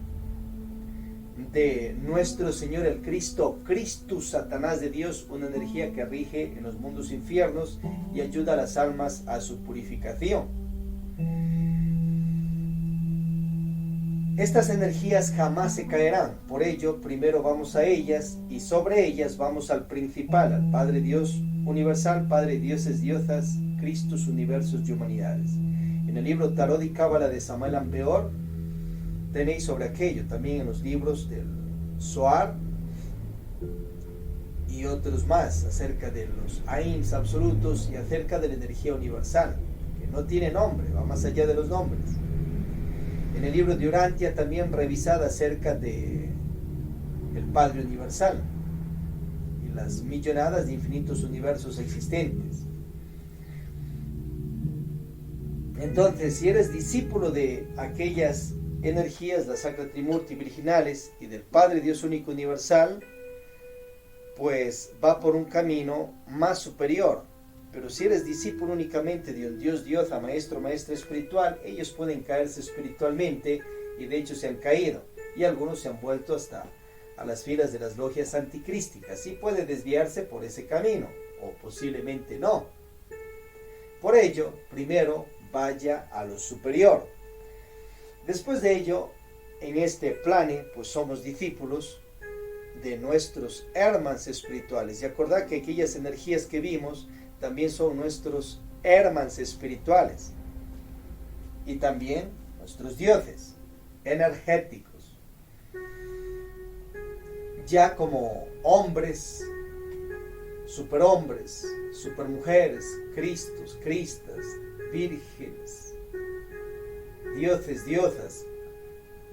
Speaker 1: de nuestro Señor el Cristo, Christus, Satanás de Dios, una energía que rige en los mundos infiernos y ayuda a las almas a su purificación. Estas energías jamás se caerán, por ello primero vamos a ellas y sobre ellas vamos al principal, al Padre Dios universal, Padre dioses, diosas, Christus, universos y humanidades. En el libro Tarot y Cábala de Samael Aun Weor tenéis sobre aquello, también en los libros del Zohar y otros más, acerca de los Ains absolutos y acerca de la energía universal, que no tiene nombre, va más allá de los nombres. En el libro de Urantia también revisada acerca de el Padre universal y las millonadas de infinitos universos existentes. Entonces, si eres discípulo de aquellas energías, las Sacra Trimurti virginales y del Padre Dios único universal, pues va por un camino más superior, Pero si eres discípulo únicamente de un Dios, diosa, maestro, maestra espiritual, ellos pueden caerse espiritualmente y de hecho se han caído. Y algunos se han vuelto hasta a las filas de las logias anticrísticas. Sí puede desviarse por ese camino, o posiblemente no. Por ello, primero vaya a lo superior. Después de ello, en este plane, pues somos discípulos de nuestros hermanos espirituales. Y acordad que aquellas energías que vimos también son nuestros hermanos espirituales. Y también nuestros dioses energéticos. Ya como hombres, superhombres, supermujeres, cristos, cristas, vírgenes, dioses, diosas,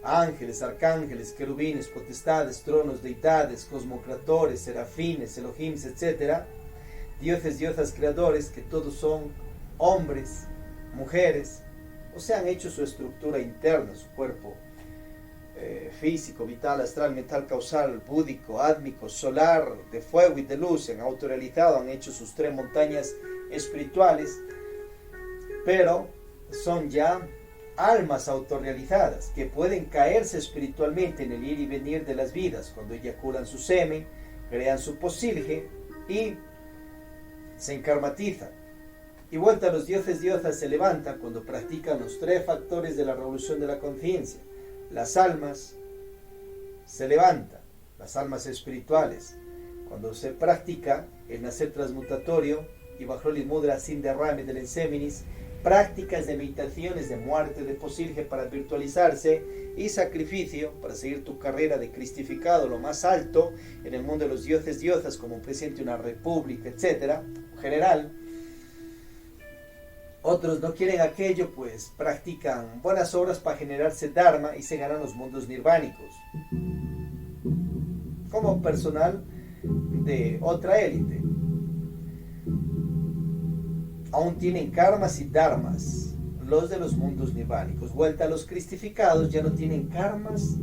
Speaker 1: ángeles, arcángeles, querubines, potestades, tronos, deidades, cosmocratores, serafines, elohims, etc. Dioses, diosas, creadores, que todos son hombres, mujeres, o sea, han hecho su estructura interna, su cuerpo físico, vital, astral, mental, causal, búdico, átmico, solar, de fuego y de luz, se han autorrealizado, han hecho sus 3 montañas espirituales, pero son ya almas autorrealizadas que pueden caerse espiritualmente en el ir y venir de las vidas cuando eyaculan su semen, crean su posilge y se enkarmatizan. Y vuelta a los dioses diosas se levantan cuando practican los 3 factores de la revolución de la conciencia. Las almas se levantan, las almas espirituales, cuando se practica el nacer transmutatorio y bajo el mudra sin derrame del enseminis, prácticas de meditaciones de muerte de posilge para virtualizarse y sacrificio para seguir tu carrera de cristificado lo más alto en el mundo de los dioses diosas como presidente de una república, etc. En general, otros no quieren aquello, pues practican buenas obras para generarse dharma y se ganan los mundos nirvánicos como personal de otra élite. Aún tienen karmas y dharmas, los de los mundos nirvánicos. Vuelta a los cristificados, ya no tienen karmas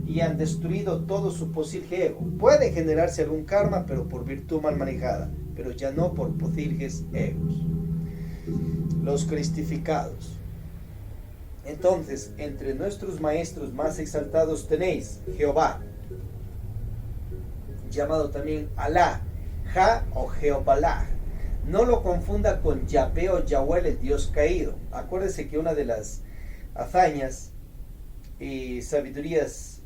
Speaker 1: y han destruido todo su posilge ego. Puede generarse algún karma, pero por virtud mal manejada, pero ya no por posilges egos. Los cristificados. Entonces, entre nuestros maestros más exaltados tenéis Jehová, llamado también Alá, Ja o Jeobalá. No lo confunda con Yahvé o Yahweh, el Dios caído. Acuérdese que una de las hazañas y sabidurías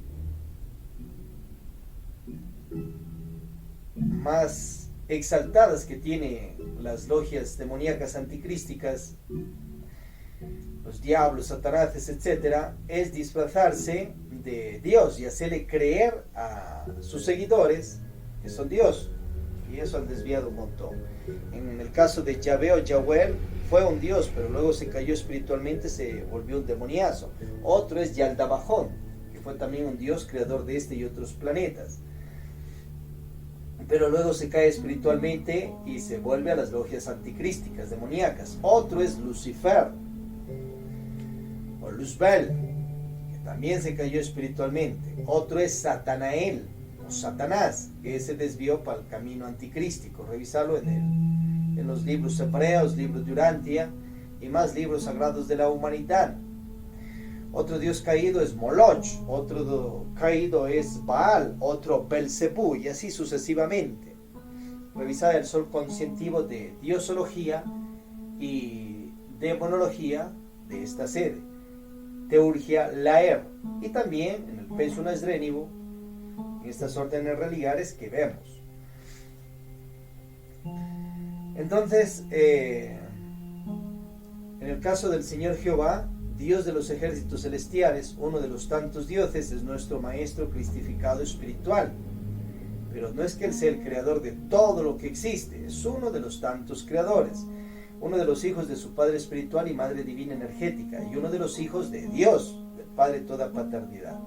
Speaker 1: más exaltadas que tiene las logias demoníacas anticrísticas, los diablos, satanases, etc., es disfrazarse de Dios y hacerle creer a sus seguidores que son Dios. Y eso han desviado un montón. En el caso de Yahvé o Yahweh, fue un Dios, pero luego se cayó espiritualmente, se volvió un demoniazo. Otro es Yaldabajón, que fue también un Dios creador de este y otros planetas. Pero luego se cae espiritualmente y se vuelve a las logias anticrísticas, demoníacas. Otro es Lucifer, o Luzbel, que también se cayó espiritualmente. Otro es Satanael, o Satanás, que se desvió para el camino anticrístico. Revisarlo en los libros hebreos, libros de Urantia y más libros sagrados de la humanidad. Otro dios caído es Moloch, otro caído es Baal, otro Belcebú, y así sucesivamente. Revisar el sol conscientivo de diosología y demonología de esta sede. Teurgia Laer, y también en el Pensum Esrenivo, en estas órdenes religales que vemos. Entonces, en el caso del Señor Jehová, Dios de los ejércitos celestiales, uno de los tantos dioses, es nuestro maestro cristificado espiritual. Pero no es que Él sea el creador de todo lo que existe, es uno de los tantos creadores, uno de los hijos de su Padre espiritual y Madre divina energética, y uno de los hijos de Dios, del Padre de toda paternidad.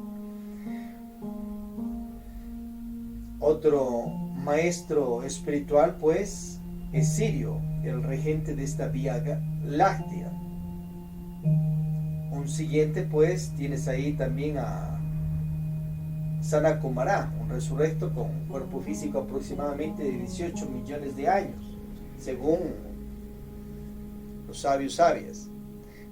Speaker 1: Otro maestro espiritual, pues, es Sirio, el regente de esta vía láctea. Un siguiente, pues, tienes ahí también a Sanat Kumara, un resurrecto con un cuerpo físico aproximadamente de 18 millones de años. según los sabias.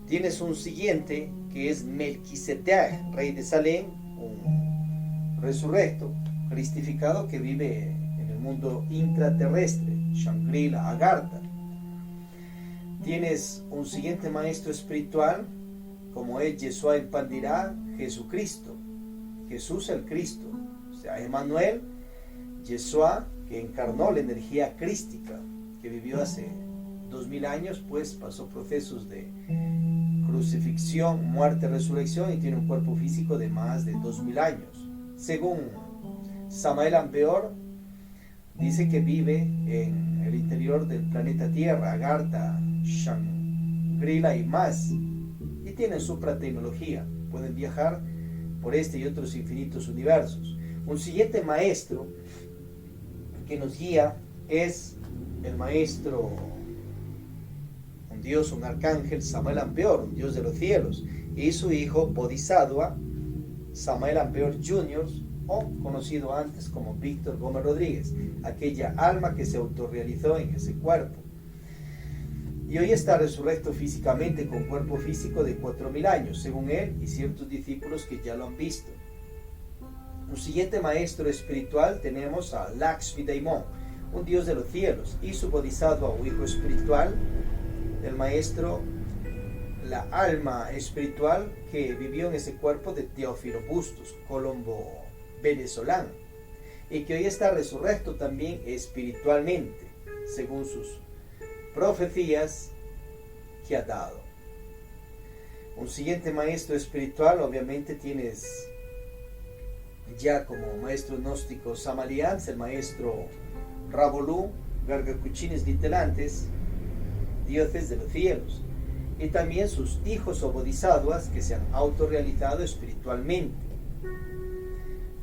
Speaker 1: Tienes un siguiente que es Melquisedec, rey de Salem, un resurrecto, cristificado que vive en el mundo intraterrestre, Shangri-La, Agartha. Tienes un siguiente maestro espiritual, como es Yeshua en Pandirá, Jesucristo, Jesús el Cristo, o sea, Emmanuel, Yeshua, que encarnó la energía crística, que vivió hace 2000 años, pues pasó procesos de crucifixión, muerte, resurrección y tiene un cuerpo físico de más de 2000 años. Según Samael Ampeor, dice que vive en el interior del planeta Tierra, Agartha, Shangri-La y más, y tienen supratecnología, pueden viajar por este y otros infinitos universos. Un siguiente maestro que nos guía es el maestro, un dios, un arcángel, Samael Ampeor, un dios de los cielos, y su hijo Bodhisattva, Samael Ampeor Jr., o conocido antes como Víctor Gómez Rodríguez, aquella alma que se autorrealizó en ese cuerpo. Y hoy está resurrecto físicamente con cuerpo físico de 4000 años, según él y ciertos discípulos que ya lo han visto. Un siguiente maestro espiritual tenemos a Lakshmi Daimon, un dios de los cielos, y su bodhisattva o hijo espiritual del maestro, la alma espiritual que vivió en ese cuerpo de Teófilo Bustos, colombo venezolano, y que hoy está resurrecto también espiritualmente, según sus profecías que ha dado. Un siguiente maestro espiritual, obviamente tienes ya como maestro gnóstico Samalians, el maestro Rabolú, Gargacuchines Litelantes, dioses de los cielos, y también sus hijos o bodhisattvas que se han autorrealizado espiritualmente.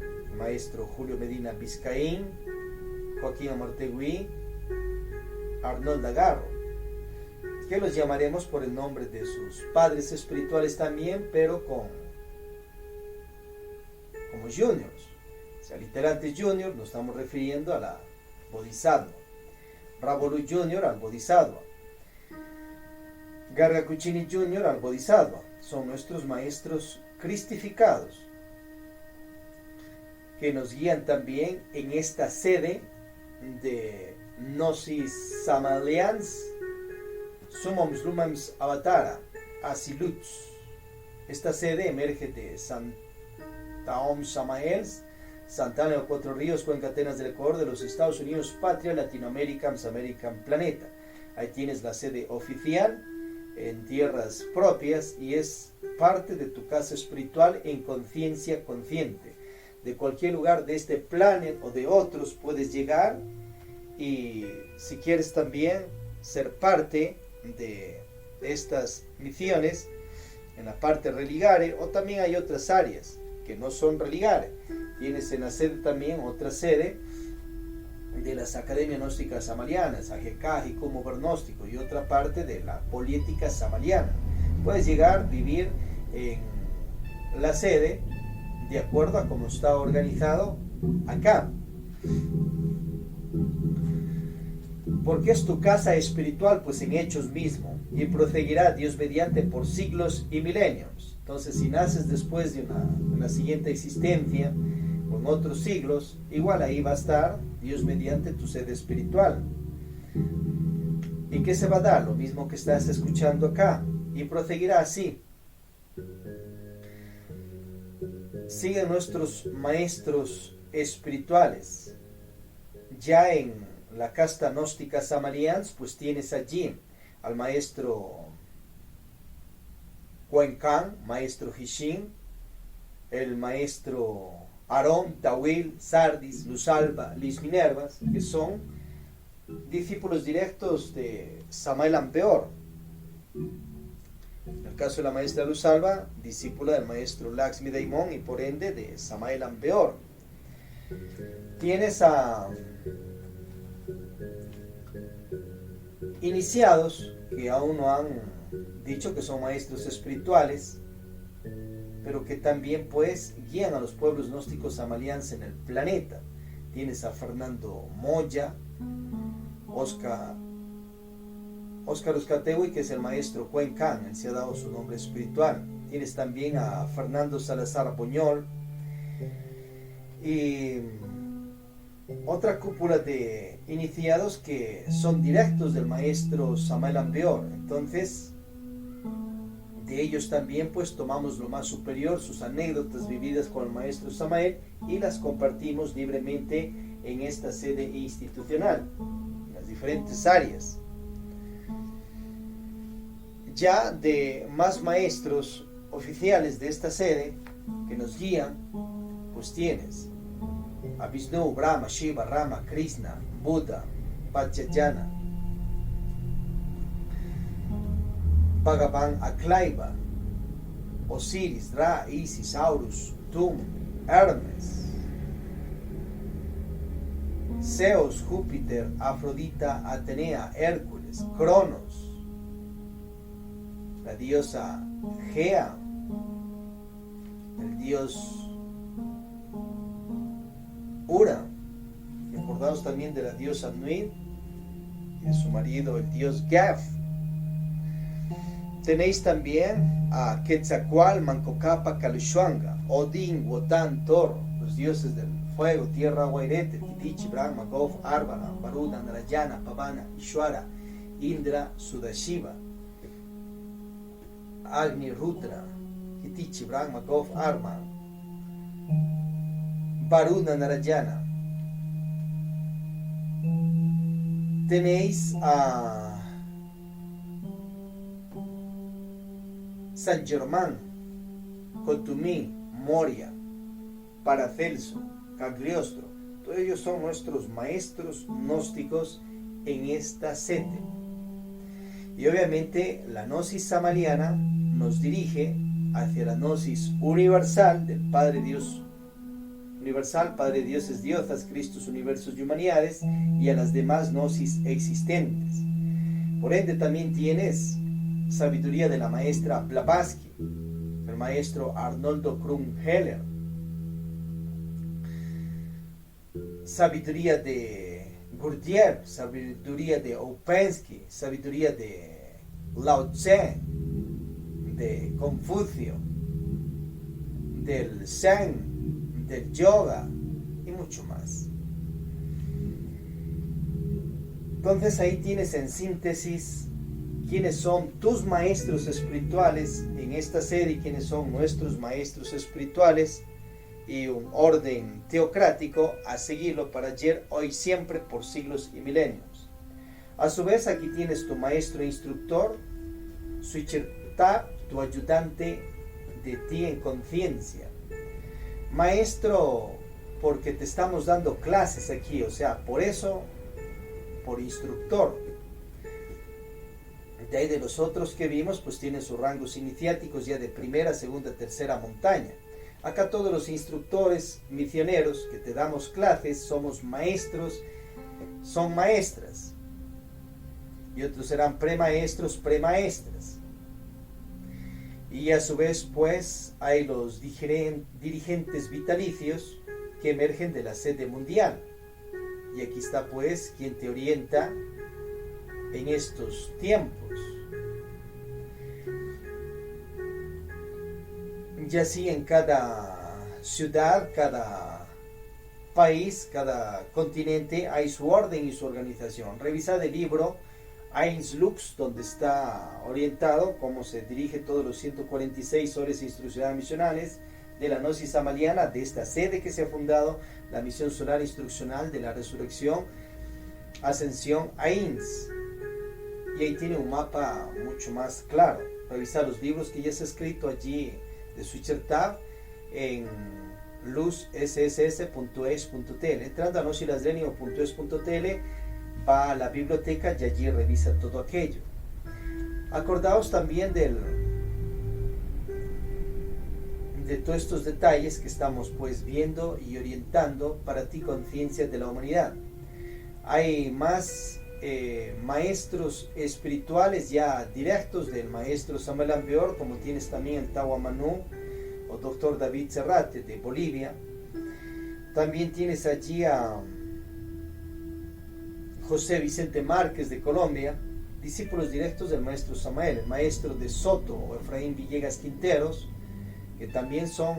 Speaker 1: El maestro Julio Medina Vizcaín, Joaquín Amortegui, Arnold Agarro, que los llamaremos por el nombre de sus padres espirituales también, pero como juniors. O sea, Litelantes Junior nos estamos refiriendo a la Bodhisattva, Rabolú Junior al Bodhisattva, Gargacuchini Junior al Bodhisattva. Son nuestros maestros cristificados que nos guían también en esta sede de Gnosis Samalians Sumams Lumams Avatara Asiluts. Esta sede emerge de Santa Om Samaels, Santana de Cuatro Ríos, Cuenca Atenas del Ecuador, de los Estados Unidos, Patria, Latinoamérica, American Planeta. Ahí tienes la sede oficial en tierras propias y es parte de tu casa espiritual en conciencia consciente. De cualquier lugar de este planeta o de otros puedes llegar, y si quieres también ser parte de estas misiones en la parte religare, o también hay otras áreas que no son religare. Tienes en la sede también otra sede de las Academias Gnósticas Samalianas, AGK, como Gnóstico, y otra parte de la Poliética Samaliana. Puedes llegar, vivir en la sede de acuerdo a cómo está organizado acá, porque es tu casa espiritual, pues en hechos mismo, y proseguirá Dios mediante por siglos y milenios. Entonces, si naces después de una siguiente existencia o en otros siglos, igual ahí va a estar Dios mediante tu sede espiritual. ¿Y qué se va a dar? Lo mismo que estás escuchando acá, y proseguirá así. Siguen nuestros maestros espirituales. Ya en la casta gnóstica Samalians, pues tienes allí al maestro Cuencán, maestro Hishin, el maestro Aarón, Tawil, Sardis, Luzalba, Lis Minervas, que son discípulos directos de Samael Ampeor. En el caso de la maestra Luzalba, discípula del maestro Lakshmi Daimon y por ende de Samael Ampeor. Tienes a iniciados que aún no han dicho que son maestros espirituales, pero que también pues guían a los pueblos gnósticos samalians en el planeta. Tienes a Fernando Moya, Oscar Óscar Uzcategui, que es el maestro Cuencán, él se ha dado su nombre espiritual. Tienes también a Fernando Salazar Boñol y otra cúpula de iniciados que son directos del maestro Samael Aun Weor. Entonces, de ellos también pues tomamos lo más superior, sus anécdotas vividas con el maestro Samael, y las compartimos libremente en esta sede institucional, en las diferentes áreas. Ya de más maestros oficiales de esta sede que nos guían, pues tienes a Vishnu, Brahma, Shiva, Rama, Krishna, Buda, Vajrayana, Bhagavan Aklaiva, Osiris, Ra, Isis, Horus, Tum, Hermes, Zeus, Júpiter, Afrodita, Atenea, Hércules, Cronos, la diosa Gea, el dios Ura, y acordaos también de la diosa Nuit y de su marido el dios Gaf. Tenéis también a Quetzalcóatl, Mancocapa, Calixuanga, Odín, Wotan, Thor, los dioses del fuego, tierra, agua, aire, Titichi, Brahma, Gof, Arvana, Varuna, Narayana, Pavana, Ishwara, Indra, Sudashiva, Agni, Rudra, Titichi, Brahma, Gof, Arvana, Varuna, Narayana. Tenéis a San Germán, Cotumí, Moria, Paracelso, Cagliostro. Todos ellos son nuestros maestros gnósticos en esta sede. Y obviamente la gnosis samariana nos dirige hacia la gnosis universal del Padre Dios universal, Padre Dioses, Diosas, Cristos, Universos y Humanidades, y a las demás gnosis existentes. Por ende también tienes sabiduría de la maestra Blavatsky, el maestro Arnoldo Krumheller, sabiduría de Gurdjieff, sabiduría de Ouspensky, sabiduría de Lao Tse, de Confucio, del Zen, del yoga y mucho más. Entonces ahí tienes en síntesis quiénes son tus maestros espirituales en esta serie, y quiénes son nuestros maestros espirituales, y un orden teocrático a seguirlo para ayer, hoy, siempre, por siglos y milenios. A su vez, aquí tienes tu maestro instructor, Suicherta, tu ayudante de ti en conciencia. Maestro, porque te estamos dando clases aquí, o sea, por eso, por instructor. De ahí de los otros que vimos, pues tienen sus rangos iniciáticos ya de primera, segunda, tercera montaña. Acá todos los instructores misioneros que te damos clases somos maestros, son maestras. Y otros serán premaestros, premaestras. Y a su vez, pues, hay los dirigentes vitalicios que emergen de la sede mundial. Y aquí está, pues, quien te orienta en estos tiempos. Y así en cada ciudad, cada país, cada continente hay su orden y su organización. Revisad el libro Eins Lux, donde está orientado cómo se dirige todos los 146 soles instruccionales misionales de la gnosis samariana, de esta sede que se ha fundado, la misión solar instruccional de la resurrección, ascensión Eins. Y ahí tiene un mapa mucho más claro. Revisar los libros que ya se ha escrito allí de Suichertav en luzsss.es.tl. Entrando a gnosilaslenio.es.tl, va a la biblioteca y allí revisa todo aquello. Acordaos también de todos estos detalles que estamos pues viendo y orientando para ti, conciencia de la humanidad. Hay más maestros espirituales ya directos del maestro Samael Aun Weor, como tienes también el Tawa Manu o Dr. David Serrate de Bolivia. También tienes allí a José Vicente Márquez de Colombia, discípulos directos del maestro Samael, el maestro de Soto o Efraín Villegas Quinteros, que también son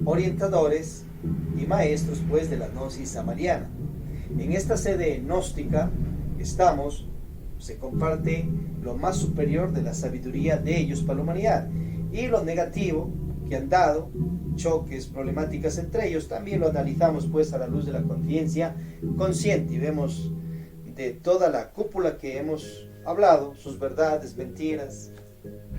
Speaker 1: orientadores y maestros pues de la gnosis samariana. En esta sede gnóstica se comparte lo más superior de la sabiduría de ellos para la humanidad, y lo negativo que han dado, choques, problemáticas entre ellos, también lo analizamos pues a la luz de la conciencia consciente, y vemos de toda la cúpula que hemos hablado, sus verdades, mentiras,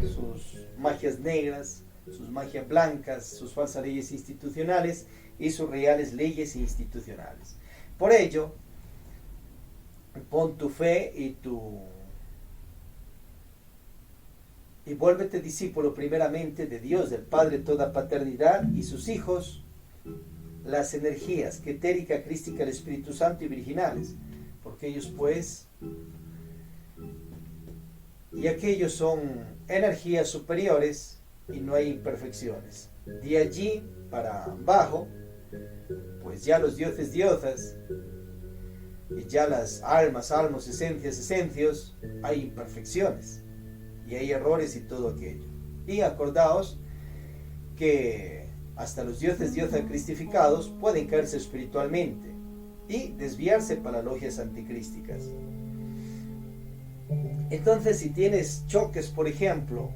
Speaker 1: sus magias negras, sus magias blancas, sus falsas leyes institucionales y sus reales leyes institucionales. Por ello, pon tu fe y vuélvete discípulo primeramente de Dios, del Padre toda paternidad, y sus hijos, las energías ketérica, crística, el Espíritu Santo y virginales, porque ellos pues y aquellos son energías superiores y no hay imperfecciones. De allí para abajo, pues ya los dioses, diosas, y ya las almas, almos, esencias, esencios, hay imperfecciones y hay errores y todo aquello. Y acordaos que hasta los dioses, diosas cristificados pueden caerse espiritualmente y desviarse para logias anticrísticas. Entonces, si tienes choques, por ejemplo,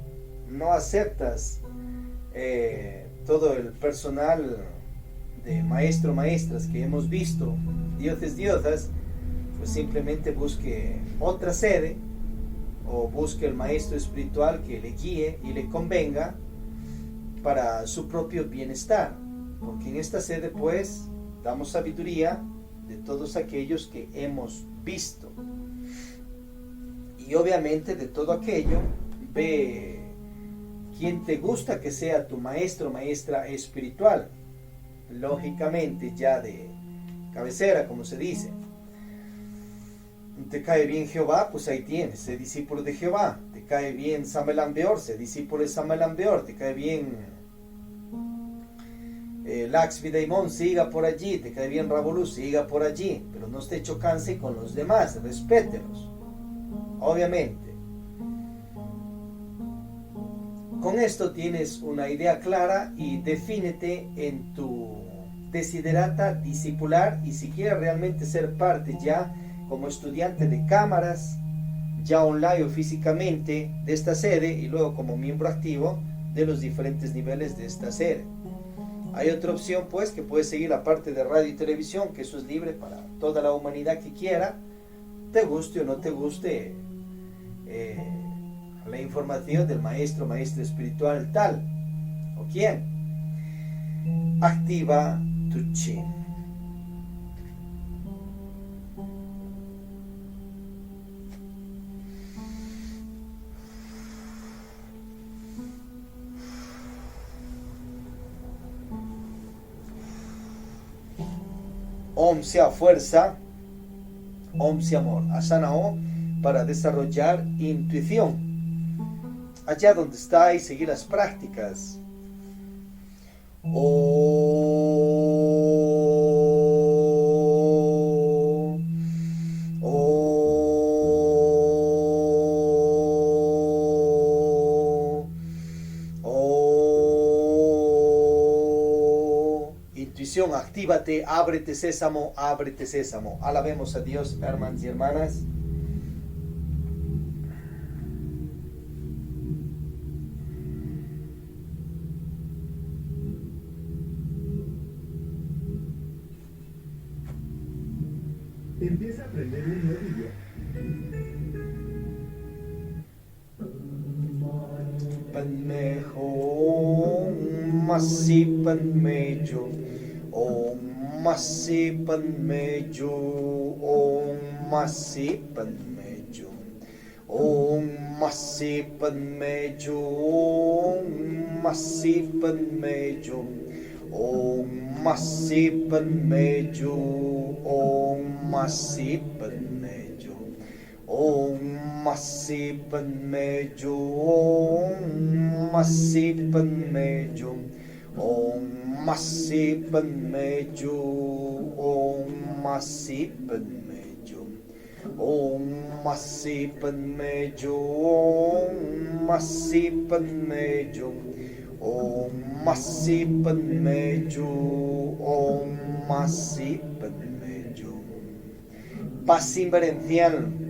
Speaker 1: no aceptas todo el personal de maestro, maestras que hemos visto, dioses, diosas, pues simplemente busque otra sede o busque el maestro espiritual que le guíe y le convenga para su propio bienestar, porque en esta sede pues damos sabiduría de todos aquellos que hemos visto, y obviamente de todo aquello ve quién te gusta que sea tu maestro, maestra espiritual, lógicamente ya de cabecera, como se dice. Te cae bien Jehová, pues ahí tienes, sé discípulo de Jehová. Te cae bien Samelan Beor, sé discípulo de Samelan Beor. Te cae bien Laxmi Daimon, siga por allí. Te cae bien Rabolú, siga por allí, pero no esté chocándose con los demás, respételos, obviamente. Con esto tienes una idea clara y defínete en tu desiderata discipular, y si quieres realmente ser parte ya como estudiante de cámaras, ya online o físicamente, de esta sede, y luego como miembro activo de los diferentes niveles de esta sede. Hay otra opción pues que puedes seguir la parte de radio y televisión, que eso es libre para toda la humanidad que quiera, te guste o no te guste la información del maestro, maestra espiritual tal o quién. Activa tu chin. Om sea fuerza, Om sea amor, Asana O para desarrollar intuición. Allá donde está y seguir las prácticas. Intuición, actívate, ábrete sésamo, ábrete sésamo. Alabemos a Dios, hermanos y hermanas.
Speaker 2: Empieza a aprender un nuevo idioma.
Speaker 1: Padme Hum Masi Padme Ju Om Masi Padme Ju Om Masi Padme Ju Om Masi Padme Ju Om Masi Padme Ju Om Masi Padme Ju Om Masi Padme Ju Om Masi Padme Ju Om Masi Padme Ju Om Masi Padme Ju, Om Masi Padme Ju, Om Masi Padme Ju, Om Masi Padme Ju, Om Masi Padme Ju, Om Masi Padme Ju. Paz inverencial.